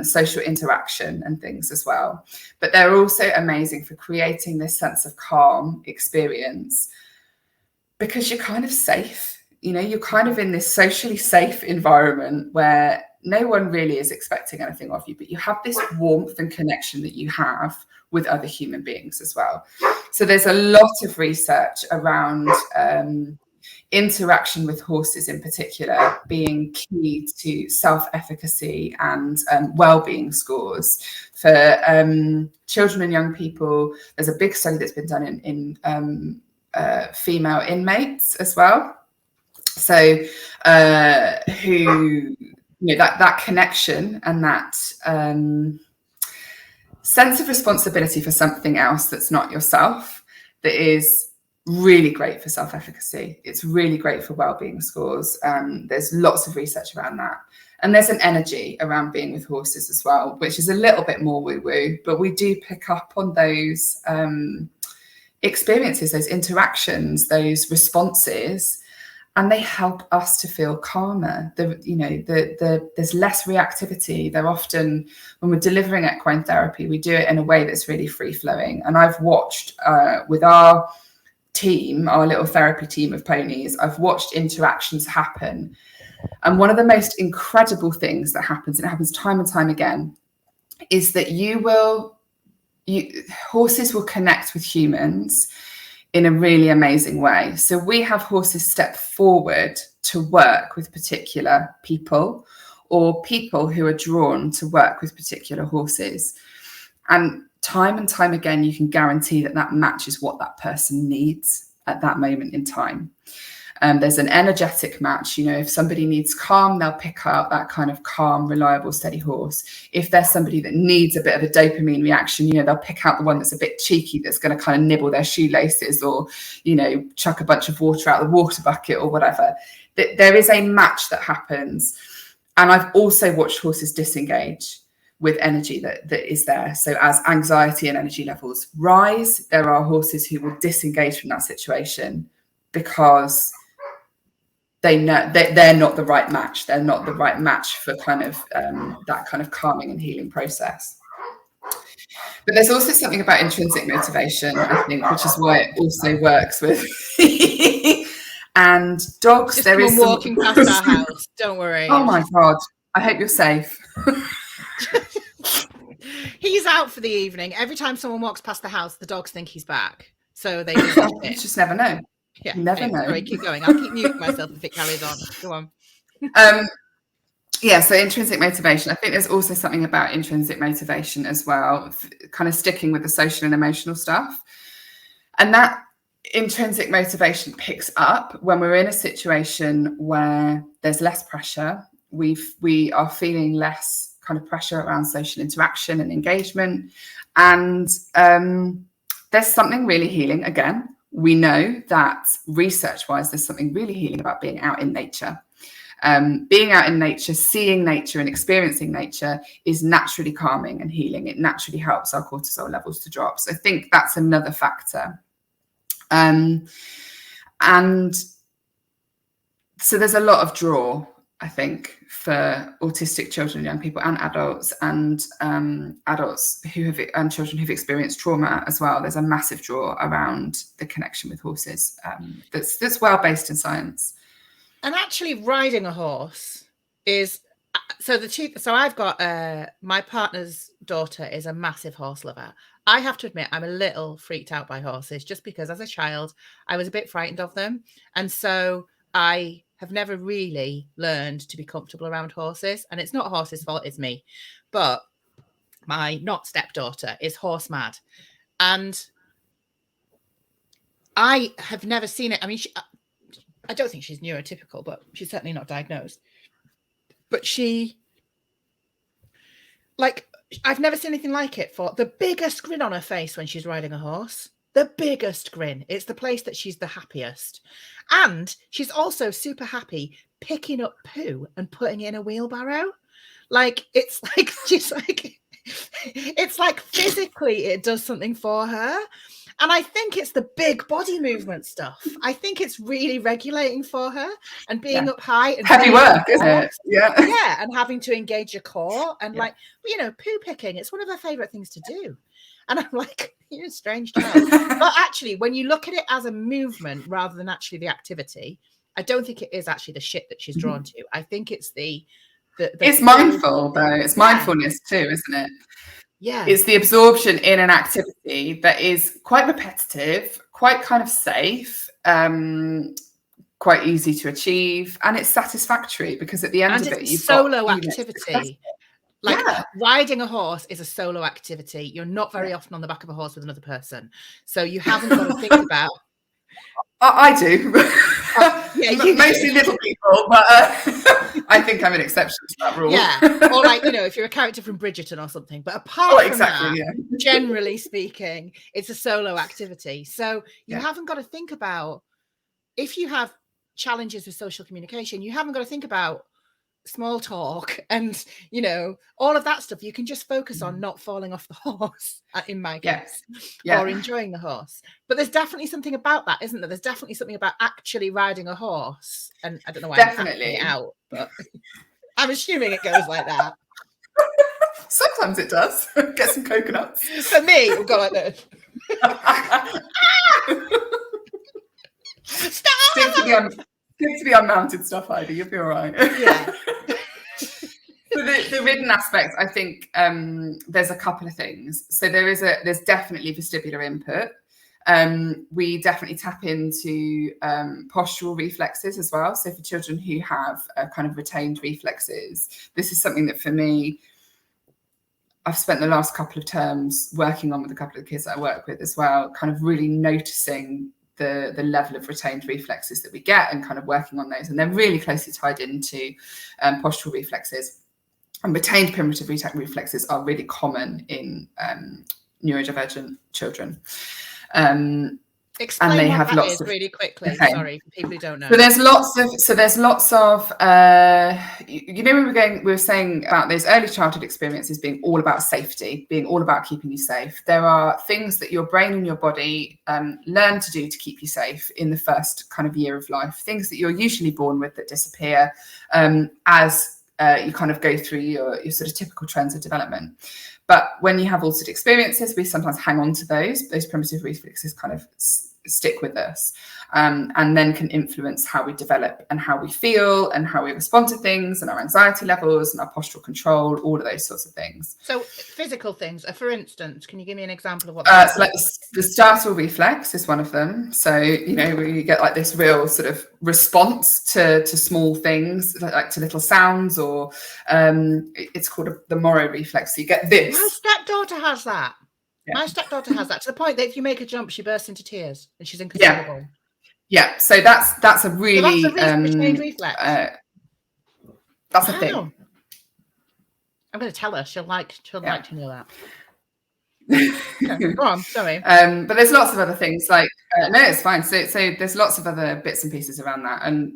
Speaker 2: social interaction and things as well. But they're also amazing for creating this sense of calm experience because you're kind of safe. You know, you're kind of in this socially safe environment where no one really is expecting anything of you, but you have this warmth and connection that you have with other human beings as well. So there's a lot of research around interaction with horses in particular being key to self-efficacy and well-being scores for children and young people. There's a big study that's been done in female inmates as well. So who, you know, that connection and that sense of responsibility for something else that's not yourself, that is really great for self-efficacy. It's really great for well-being scores. There's lots of research around that. And there's an energy around being with horses as well, which is a little bit more woo-woo, but we do pick up on those experiences, those interactions, those responses, and they help us to feel calmer. There's less reactivity. They're often, when we're delivering equine therapy, we do it in a way that's really free-flowing. And I've watched with our team, our little therapy team of ponies, I've watched interactions happen. And one of the most incredible things that happens, and it happens time and time again, is that horses will connect with humans in a really amazing way. So we have horses step forward to work with particular people, or people who are drawn to work with particular horses. And time again, you can guarantee that matches what that person needs at that moment in time. There's an energetic match. You know, if somebody needs calm, they'll pick out that kind of calm, reliable, steady horse. If there's somebody that needs a bit of a dopamine reaction, you know, they'll pick out the one that's a bit cheeky, that's going to kind of nibble their shoelaces, or, you know, chuck a bunch of water out the water bucket or whatever. There is a match that happens. And I've also watched horses disengage with energy that is there. So as anxiety and energy levels rise, there are horses who will disengage from that situation because they know that they're not the right match. They're not the right match for kind of that kind of calming and healing process. But there's also something about intrinsic motivation, I think, which is why it also works with and dogs.
Speaker 1: Just
Speaker 2: there is
Speaker 1: walking past our house. Don't worry.
Speaker 2: Oh my God! I hope you're safe.
Speaker 1: He's out for the evening. Every time someone walks past the house, the dogs think he's back. So they
Speaker 2: just never know.
Speaker 1: Yeah,
Speaker 2: you never know.
Speaker 1: Sorry, keep going. I'll keep muting myself if it carries on. Go on.
Speaker 2: Yeah, so intrinsic motivation. I think there's also something about intrinsic kind of sticking with the social and emotional stuff. And that intrinsic motivation picks up when we're in a situation where there's less pressure. We are feeling less kind of pressure around social interaction and engagement. And there's something really healing. Again, we know that research-wise, there's something really healing about being out in nature. Being out in nature, seeing nature and experiencing nature is naturally calming and healing. It naturally helps our cortisol levels to drop. So I think that's another factor. And so there's a lot of draw, I think, for autistic children, young people and adults adults and children who've experienced trauma as well. There's a massive draw around the connection with horses that's well based in science.
Speaker 1: And actually riding a horse is, so I've got, my partner's daughter is a massive horse lover. I have to admit, I'm a little freaked out by horses just because as a child, I was a bit frightened of them. And so I have never really learned to be comfortable around horses. And it's not a horse's fault, it's me. But my not stepdaughter is horse mad. And I have never seen it. I mean, I don't think she's neurotypical, but she's certainly not diagnosed. But I've never seen anything like it. For the biggest grin on her face when she's riding a horse, the biggest grin. It's the place that she's the happiest. And she's also super happy picking up poo and putting it in a wheelbarrow. It's like physically it does something for her. And I think it's the big body movement stuff. I think it's really regulating for her and being up high and
Speaker 2: heavy work, isn't it? Yeah.
Speaker 1: Yeah. And having to engage your core and poo picking. It's one of her favorite things to do. And I'm like, you're a strange child. But actually, when you look at it as a movement rather than actually the activity, I don't think it is actually the shit that she's drawn to. I think it's it's mindful though. It's mindfulness too, isn't it?
Speaker 2: Yeah. It's the absorption in an activity that is quite repetitive, quite kind of safe, quite easy to achieve, and it's satisfactory because at the end of it, you've
Speaker 1: solo activity. Riding a horse is a solo activity. You're not very often on the back of a horse with another person, so you haven't got to think about.
Speaker 2: I do. Mostly little people, but I think I'm an exception to that rule.
Speaker 1: Yeah, or if you're a character from Bridgerton or something. But apart from that, generally speaking, it's a solo activity. So you haven't got to think about, if you have challenges with social communication, you haven't got to think about small talk and all of that stuff. You can just focus on not falling off the horse in my case, or enjoying the horse. But there's definitely something about that, isn't there? There's definitely something about actually riding a horse, and I don't know why I'm acting it out, but I'm assuming it goes like that.
Speaker 2: Sometimes it does. Get some coconuts.
Speaker 1: For me, it'll go like this. Stop!
Speaker 2: Seems to be unmounted stuff, Heidi. You'll be all right.
Speaker 1: Yeah.
Speaker 2: So the ridden aspect, I think there's a couple of things. So there's definitely vestibular input. We definitely tap into postural reflexes as well. So for children who have kind of retained reflexes, this is something that for me, I've spent the last couple of terms working on with a couple of kids that I work with as well, kind of really noticing the level of retained reflexes that we get and kind of working on those. And they're really closely tied into postural reflexes. And retained primitive reflexes are really common in neurodivergent children.
Speaker 1: Explain
Speaker 2: and they
Speaker 1: what
Speaker 2: have
Speaker 1: that
Speaker 2: lots
Speaker 1: is
Speaker 2: of
Speaker 1: really quickly.
Speaker 2: Okay.
Speaker 1: Sorry for people who don't know.
Speaker 2: So there's lots of we were saying about those early childhood experiences being all about safety, being all about keeping you safe. There are things that your brain and your body learn to do to keep you safe in the first kind of year of life, things that you're usually born with that disappear as you kind of go through your sort of typical trends of development. But when you have altered experiences, we sometimes hang on to those primitive reflexes kind of stick with us, and then can influence how we develop and how we feel and how we respond to things and our anxiety levels and our postural control, all of those sorts of things.
Speaker 1: So physical things, for instance, can you give me an example of what
Speaker 2: so like the startle reflex is one of them. So we get like this real sort of response to small things, like to little sounds, or it's called the Moro reflex. So you get this.
Speaker 1: My stepdaughter has that. My stepdaughter has that, to the point that if you make her jump, she bursts into tears and she's inconsolable.
Speaker 2: Yeah. So that's a really
Speaker 1: retained reflex.
Speaker 2: That's a thing.
Speaker 1: I'm going to tell her. She'll like to know that.
Speaker 2: Yeah,
Speaker 1: go on, sorry.
Speaker 2: But there's lots of other things like no, it's fine. So there's lots of other bits and pieces around that, and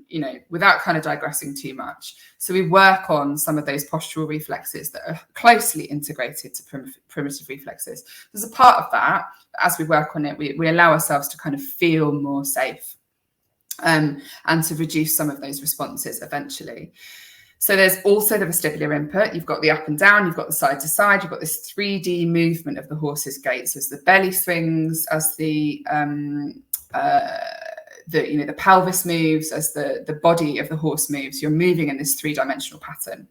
Speaker 2: without kind of digressing too much. So we work on some of those postural reflexes that are closely integrated to primitive reflexes. There's a part of that as we work on it, we allow ourselves to kind of feel more safe, and to reduce some of those responses eventually. So there's also the vestibular input. You've got the up and down, you've got the side to side, you've got this 3D movement of the horse's gait. So as the belly swings, as the pelvis moves, as the body of the horse moves, you're moving in this 3-dimensional pattern.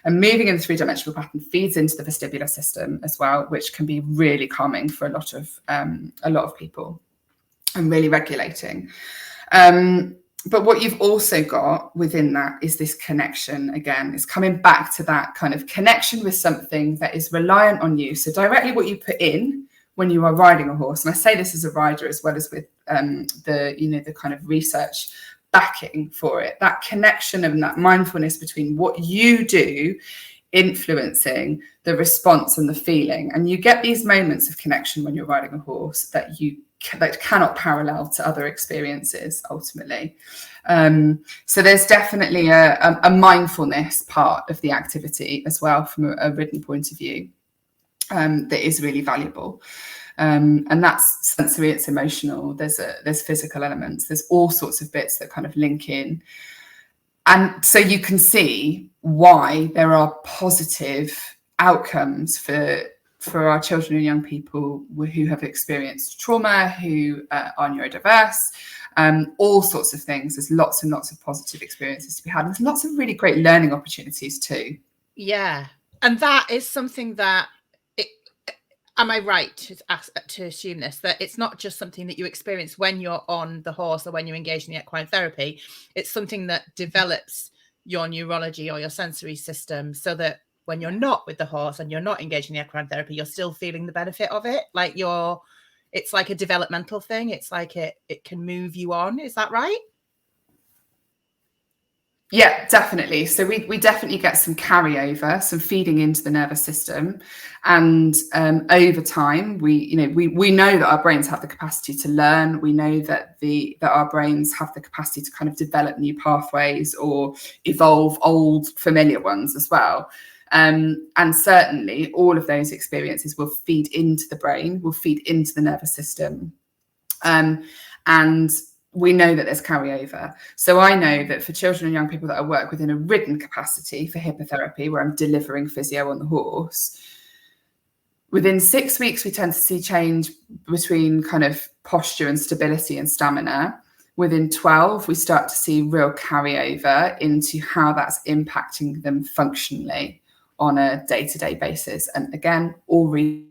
Speaker 2: And moving in the 3-dimensional pattern feeds into the vestibular system as well, which can be really calming for a lot of people and really regulating. But what you've also got within that is this connection. Again, it's coming back to that kind of connection with something that is reliant on you. So directly what you put in when you are riding a horse, and I say this as a rider as well as with the kind of research backing for it, that connection and that mindfulness between what you do influencing the response and the feeling. And you get these moments of connection when you're riding a horse that cannot parallel to other experiences ultimately. So there's definitely a mindfulness part of the activity as well from a ridden point of view, that is really valuable. And that's sensory, it's emotional, there's physical elements, there's all sorts of bits that kind of link in. And so you can see why there are positive outcomes for our children and young people who have experienced trauma, who are neurodiverse, all sorts of things. There's lots and lots of positive experiences to be had. There's lots of really great learning opportunities too.
Speaker 1: Yeah. And that is something that, am I right to assume this, that it's not just something that you experience when you're on the horse or when you engage in the equine therapy, it's something that develops your neurology or your sensory system so that when you're not with the horse and you're not engaging in the equine therapy, you're still feeling the benefit of it. Like it's like a developmental thing. It's like it can move you on. Is that right?
Speaker 2: Yeah, definitely. So we definitely get some carryover, some feeding into the nervous system, and over time, we know that our brains have the capacity to learn. We know that our brains have the capacity to kind of develop new pathways or evolve old familiar ones as well. And certainly, all of those experiences will feed into the brain, will feed into the nervous system, and we know that there's carryover. So I know that for children and young people that I work with in a ridden capacity for hippotherapy, where I'm delivering physio on the horse, within 6 weeks, we tend to see change between kind of posture and stability and stamina. Within 12, we start to see real carryover into how that's impacting them functionally on a day-to-day basis. And again, all really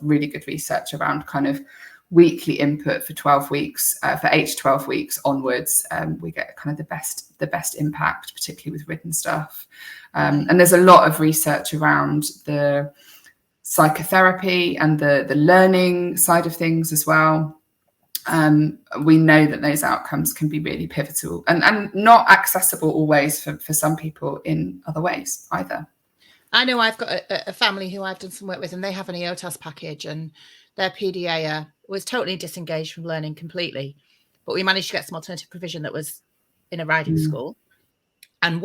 Speaker 2: good research around kind of weekly input for 12 weeks, for 8 to 12 weeks onwards, we get kind of the best impact, particularly with ridden stuff. And there's a lot of research around the psychotherapy and the learning side of things as well. We know that those outcomes can be really pivotal and not accessible always for some people in other ways either.
Speaker 1: I know I've got a family who I've done some work with, and they have an EOTAS package, and their PDA was totally disengaged from learning completely. But we managed to get some alternative provision that was in a riding school. And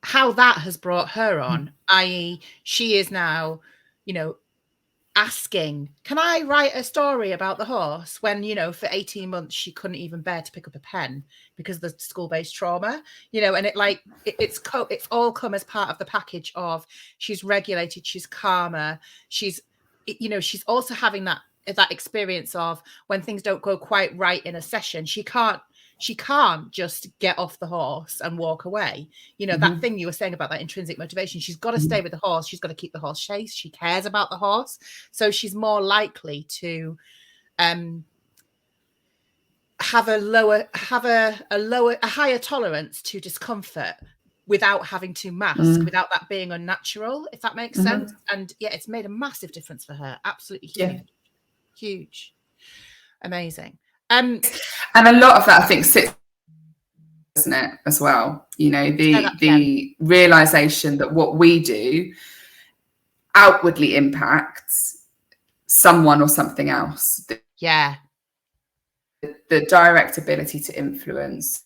Speaker 1: how that has brought her on, i.e. she is now, asking, can I write a story about the horse? When, for 18 months, she couldn't even bear to pick up a pen because of the school-based trauma, and it's all come as part of the package of she's regulated, she's calmer, she's also having that experience of when things don't go quite right in a session, she can't just get off the horse and walk away. That thing you were saying about that intrinsic motivation, she's got to stay with the horse. She's got to keep the horse chased. She cares about the horse. So she's more likely to have a higher tolerance to discomfort without having to mask, without that being unnatural, if that makes sense. And yeah, it's made a massive difference for her. Absolutely huge. Amazing.
Speaker 2: And a lot of that, I think, sits isn't it, as well? You know,
Speaker 1: Yeah.
Speaker 2: the realization that what we do outwardly impacts someone or something else.
Speaker 1: Yeah.
Speaker 2: The direct ability to influence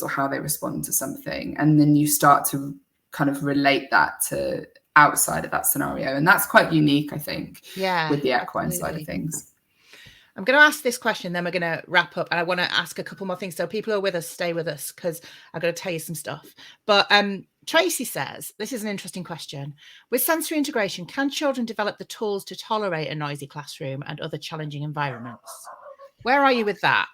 Speaker 2: or how they respond to something, and then you start to kind of relate that to outside of that scenario, and that's quite unique, I think, with the equine side of things.
Speaker 1: I'm going to ask this question, then we're going to wrap up, and I want to ask a couple more things. So people who are with us, stay with us, because I'm going to tell you some stuff. But Tracy says, this is an interesting question. With sensory integration, can children develop the tools to tolerate a noisy classroom and other challenging environments? Where are you with that?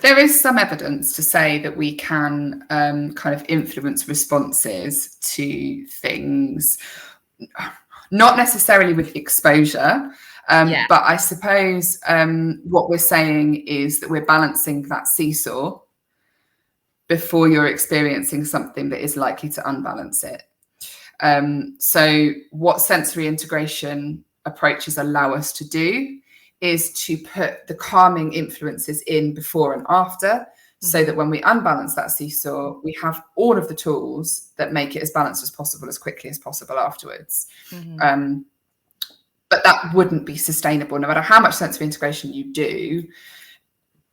Speaker 2: There is some evidence to say that we can kind of influence responses to things, not necessarily with exposure, but I suppose what we're saying is that we're balancing that seesaw before you're experiencing something that is likely to unbalance it. So what sensory integration approaches allow us to do is to put the calming influences in before and after, so that when we unbalance that seesaw, we have all of the tools that make it as balanced as possible, as quickly as possible afterwards. But that wouldn't be sustainable. No matter how much sensory integration you do,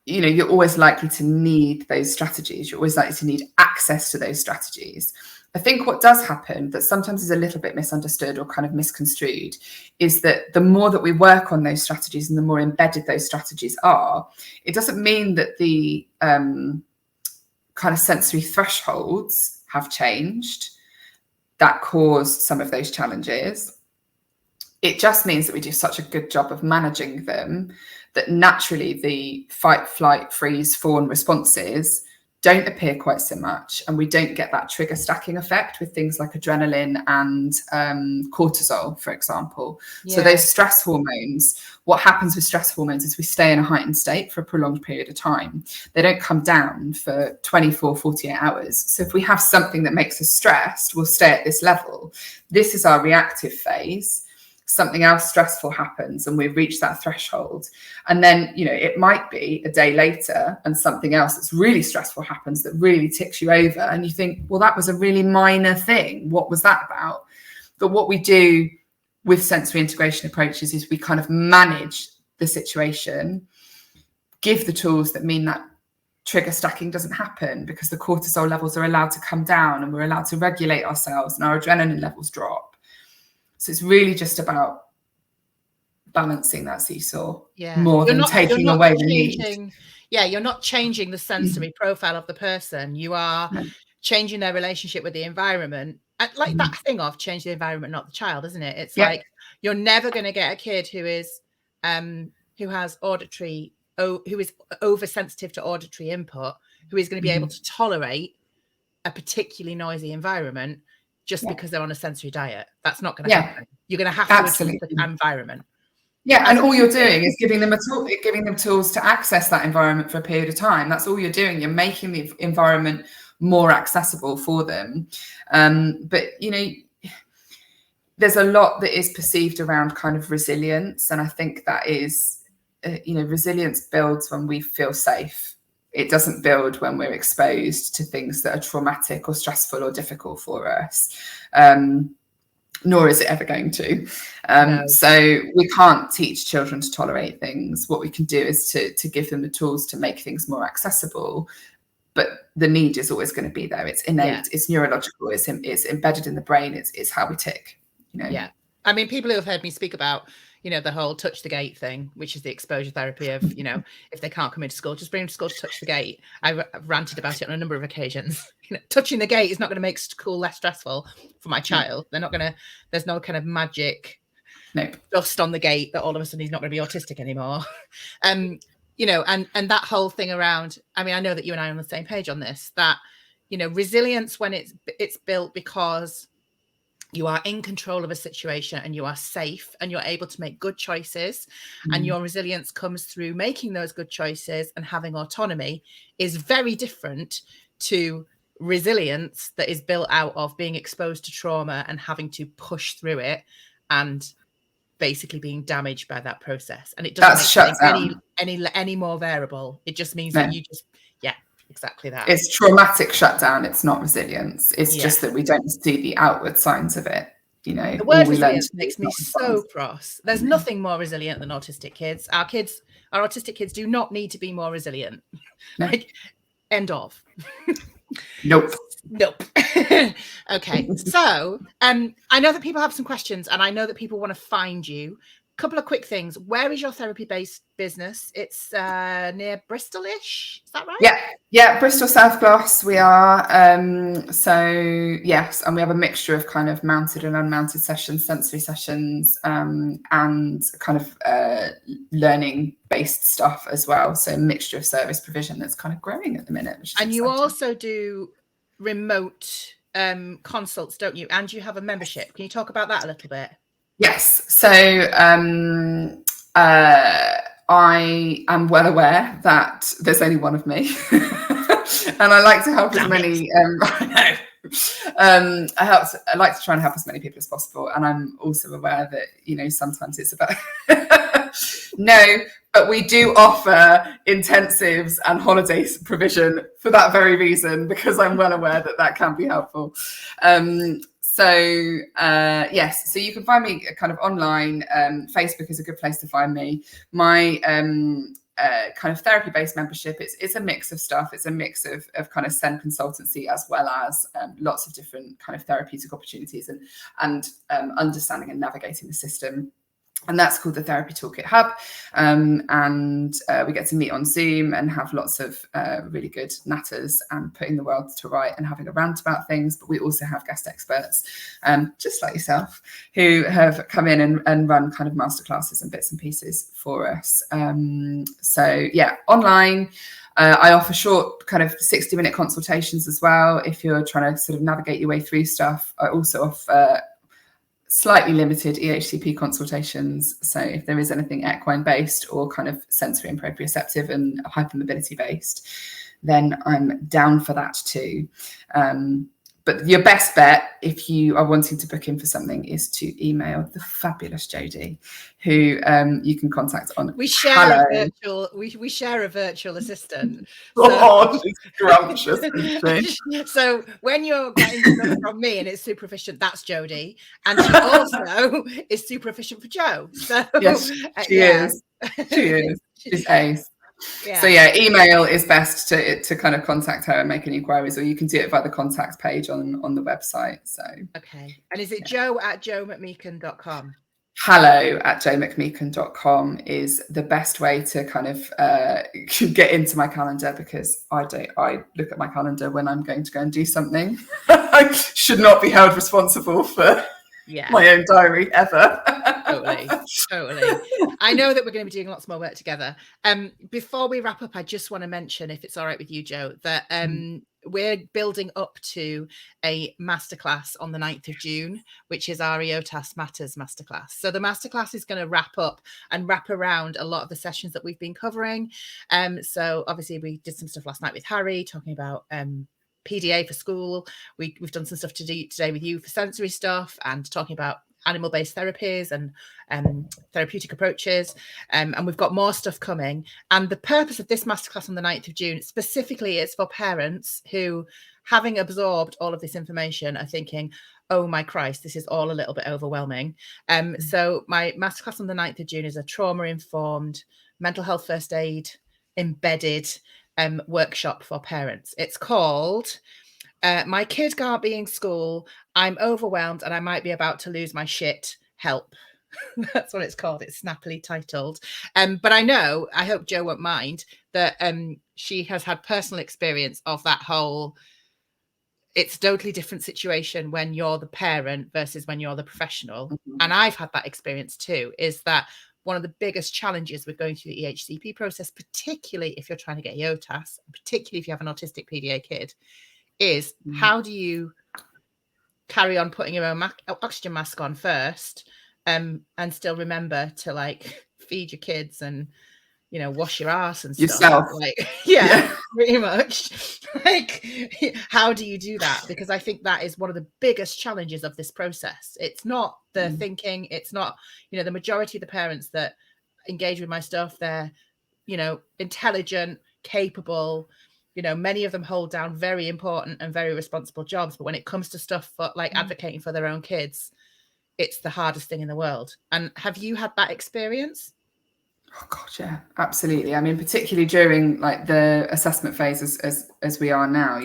Speaker 2: you know, you're always likely to need those strategies. You're always likely to need access to those strategies. I think what does happen that sometimes is a little bit misunderstood or kind of misconstrued is that the more that we work on those strategies and the more embedded those strategies are, it doesn't mean that the kind of sensory thresholds have changed that cause some of those challenges. It just means that we do such a good job of managing them that naturally the fight, flight, freeze, fawn responses don't appear quite so much, and we don't get that trigger stacking effect with things like adrenaline and cortisol, for example. So those stress hormones, what happens with stress hormones is we stay in a heightened state for a prolonged period of time. They don't come down for 24, 48 hours. So if we have something that makes us stressed, we'll stay at this level. This is our reactive phase. Something else stressful happens and we've reached that threshold. And then, you know, it might be a day later and something else that's really stressful happens that really ticks you over. And you think, well, that was a really minor thing. What was that about? But what we do with sensory integration approaches is we kind of manage the situation, give the tools that mean that trigger stacking doesn't happen, because the cortisol levels are allowed to come down and we're allowed to regulate ourselves and our adrenaline levels drop. So it's really just about balancing that seesaw more than taking away the need.
Speaker 1: Yeah, you're not changing the sensory profile of the person. You are changing their relationship with the environment. Like that thing of change the environment, not the child, isn't it? It's like you're never going to get a kid who is who has auditory, who is oversensitive to auditory input, who is going to be able to tolerate a particularly noisy environment just because they're on a sensory diet. That's not going to happen. You're going to have to adjust the environment.
Speaker 2: Yeah, and all you're doing is giving them tools to access that environment for a period of time. That's all you're doing. You're making the environment more accessible for them. But, you know, there's a lot that is perceived around kind of resilience. And I think that is, you know, resilience builds when we feel safe. It doesn't build when we're exposed to things that are traumatic or stressful or difficult for us, nor is it ever going to. So we can't teach children to tolerate things. What we can do is to give them the tools to make things more accessible. But the need is always going to be there. It's innate. It's neurological. It's embedded in the brain. It's how we tick. You know? Yeah.
Speaker 1: I mean, people who have heard me speak about, you know, the whole touch the gate thing, which is the exposure therapy of, you know, if they can't come into school, just bring them to school to touch the gate. I've ranted about it on a number of occasions. You know, touching the gate is not going to make school less stressful for my child. They're not going to, there's no kind of magic dust on the gate that all of a sudden he's not going to be autistic anymore. You know, and that whole thing around, I mean, I know that you and I are on the same page on this, that, you know, resilience when it's built because you are in control of a situation and you are safe and you're able to make good choices, and your resilience comes through making those good choices and having autonomy, is very different to resilience that is built out of being exposed to trauma and having to push through it and basically being damaged by that process, and it doesn't make any more variable. It just means that you just exactly that.
Speaker 2: It's traumatic shutdown. It's not resilience. It's just that we don't see the outward signs of it. You know,
Speaker 1: the word resilience makes me so cross. There's nothing more resilient than autistic kids. Our autistic kids do not need to be more resilient.
Speaker 2: No.
Speaker 1: Like, end of.
Speaker 2: Nope.
Speaker 1: Okay, so I know that people have some questions, and I know that people want to find you. Couple of quick things. Where is your therapy-based business? It's near Bristol-ish, is that right?
Speaker 2: Yeah, Bristol South Gloss we are. So yes, and we have a mixture of kind of mounted and unmounted sessions, sensory sessions, and kind of learning based stuff as well. So a mixture of service provision that's kind of growing at the minute. And
Speaker 1: exciting. You also do remote consults, don't you? And you have a membership. Can you talk about that a little bit?
Speaker 2: Yes. So I am well aware that there's only one of me, and I like to help as many. I like to try and help as many people as possible, and I'm also aware that, you know, sometimes it's about but we do offer intensives and holidays provision for that very reason, because I'm well aware that that can be helpful. Yes, so you can find me kind of online. Facebook is a good place to find me. My kind of therapy-based membership, it's a mix of stuff. It's a mix of kind of SEND consultancy, as well as lots of different kind of therapeutic opportunities and understanding and navigating the system. And that's called the Therapy Toolkit Hub. And we get to meet on Zoom and have lots of really good natters and putting the world to right and having a rant about things. But we also have guest experts, just like yourself, who have come in and run kind of masterclasses and bits and pieces for us. So yeah, online. I offer short kind of 60-minute consultations as well, if you're trying to sort of navigate your way through stuff. I also offer slightly limited EHCP consultations. So if there is anything equine based or kind of sensory and proprioceptive and hypermobility based, then I'm down for that too. But your best bet, if you are wanting to book in for something, is to email the fabulous Jodie, who you can contact on.
Speaker 1: We share we share a virtual assistant.
Speaker 2: Oh, she's scrumptious, isn't she?
Speaker 1: So when you're getting stuff from me and it's super efficient, that's Jodie, and she also is super efficient for Jo. So
Speaker 2: yes, she is. She is. She's ace. Yeah. So yeah, email is best to kind of contact her and make any inquiries, or you can do it via the contact page on the website. So
Speaker 1: okay, and is it jo@jomcmeechan.com?
Speaker 2: hello@jomcmeechan.com is the best way to kind of get into my calendar, because I look at my calendar when I'm going to go and do something. I should not be held responsible for my own diary ever.
Speaker 1: Totally. I know that we're going to be doing lots more work together. Before we wrap up, I just want to mention, if it's all right with you, Jo, that we're building up to a masterclass on the 9th of June, which is our EOTAS Matters masterclass. So the masterclass is going to wrap up and wrap around a lot of the sessions that we've been covering. So obviously we did some stuff last night with Harry, talking about PDA for school. We've done some stuff today with you for sensory stuff, and talking about animal-based therapies and therapeutic approaches, and we've got more stuff coming. And the purpose of this masterclass on the 9th of June specifically is for parents who, having absorbed all of this information, are thinking, oh my Christ, this is all a little bit overwhelming. So my masterclass on the 9th of June is a trauma-informed mental health first aid embedded workshop for parents. It's called My Kid Can't Be in School, I'm Overwhelmed and I Might Be About to Lose My Shit, Help. That's what it's called. It's snappily titled. But I hope Jo won't mind, that she has had personal experience of that whole, it's a totally different situation when you're the parent versus when you're the professional. Mm-hmm. And I've had that experience too, is that one of the biggest challenges with going through the EHCP process, particularly if you're trying to get EOTAS, particularly if you have an autistic PDA kid, is how do you carry on putting your own oxygen mask on first, and still remember to like feed your kids and wash your ass and stuff.
Speaker 2: Yourself.
Speaker 1: Like, yeah, pretty much. Like, how do you do that? Because I think that is one of the biggest challenges of this process. It's not the thinking. It's not, the majority of the parents that engage with my stuff, they're, intelligent, capable, many of them hold down very important and very responsible jobs. But when it comes to stuff for like advocating for their own kids, it's the hardest thing in the world. And have you had that experience?
Speaker 2: Oh God, yeah, absolutely. I mean, particularly during like the assessment phase as we are now,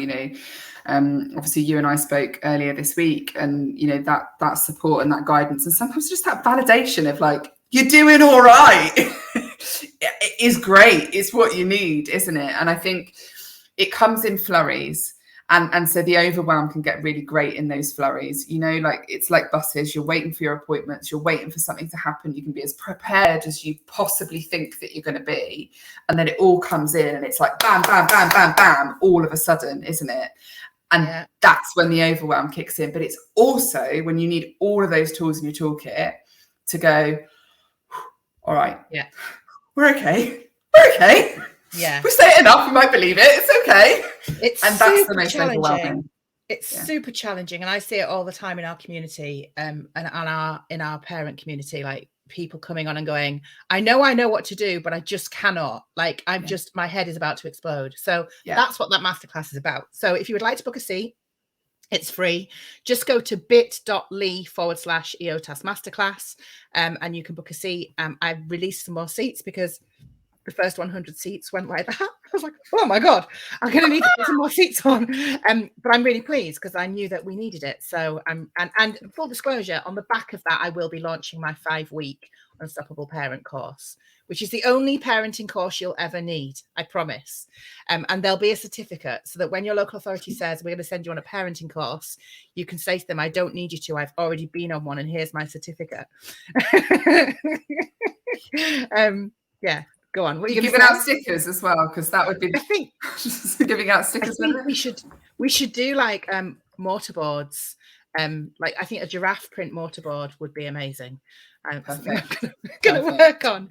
Speaker 2: obviously you and I spoke earlier this week, and that support and that guidance, and sometimes just that validation of like, you're doing all right it is great. It's what you need, isn't it? And I think it comes in flurries. And so the overwhelm can get really great in those flurries, like it's like buses. You're waiting for your appointments. You're waiting for something to happen. You can be as prepared as you possibly think that you're going to be. And then it all comes in and it's like, bam, bam, bam, bam, bam, all of a sudden, isn't it? And that's when the overwhelm kicks in. But it's also when you need all of those tools in your toolkit to go, all right, we're okay. We're okay.
Speaker 1: Yeah,
Speaker 2: we say it enough, we might believe it. It's okay.
Speaker 1: And
Speaker 2: that's the most overwhelming.
Speaker 1: It's super challenging, and I see it all the time in our community, and in our parent community. Like people coming on and going, I know what to do, but I just cannot. Like my head is about to explode. So that's what that masterclass is about. So if you would like to book a seat, it's free. Just go to bit.ly/EOTAS masterclass, and you can book a seat. I've released some more seats because the first 100 seats went like that. I was like, oh my God, I'm going to need to put some more seats on. But I'm really pleased because I knew that we needed it. So, and full disclosure, on the back of that, I will be launching my 5-week Unstoppable Parent course, which is the only parenting course you'll ever need, I promise. And there'll be a certificate so that when your local authority says, we're going to send you on a parenting course, you can say to them, I don't need you to, I've already been on one and here's my certificate. Go on. What are you
Speaker 2: giving out stickers as well? Because that would be.
Speaker 1: I think
Speaker 2: giving out stickers.
Speaker 1: I think we should do like mortarboards. Like I think a giraffe print mortarboard would be amazing. I'm going to work on.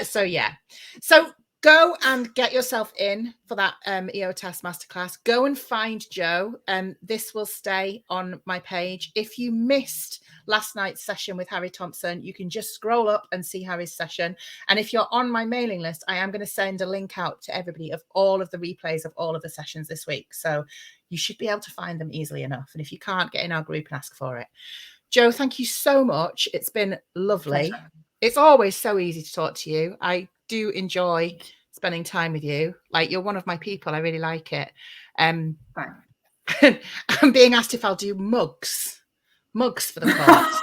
Speaker 1: So go and get yourself in for that EOTAS masterclass. Go and find Jo. This will stay on my page. If you missed last night's session with Harry Thompson, you can just scroll up and see Harry's session. And if you're on my mailing list, I am going to send a link out to everybody of all of the replays of all of the sessions this week. So you should be able to find them easily enough. And if you can't, get in our group and ask for it. Jo, thank you so much. It's been lovely.
Speaker 2: Pleasure.
Speaker 1: It's always so easy to talk to you. I do enjoy spending time with you. Like, you're one of my people. I really like it. I'm being asked if I'll do mugs for the course.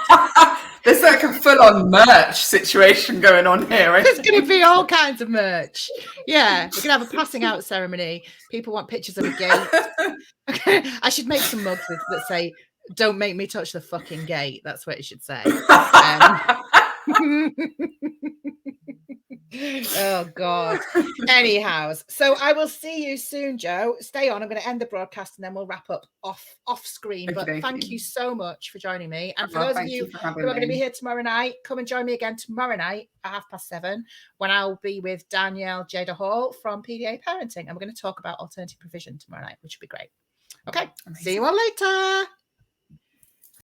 Speaker 2: There's like a full-on merch situation going on here.
Speaker 1: There's going to be all kinds of merch. Yeah, we're going to have a passing out ceremony. People want pictures of a gate. I should make some mugs that say, don't make me touch the fucking gate. That's what it should say. Oh God. Anyhow, so I will see you soon, Jo. Stay on. I'm going to end the broadcast and then we'll wrap up off screen. But thank you so much for joining me. And for those of you who are going to be here tomorrow night, come and join me again tomorrow night at 7:30 when I'll be with Danielle Jada Hall from PDA Parenting. And we're going to talk about alternative provision tomorrow night, which will be great. Okay. Amazing. See you all later.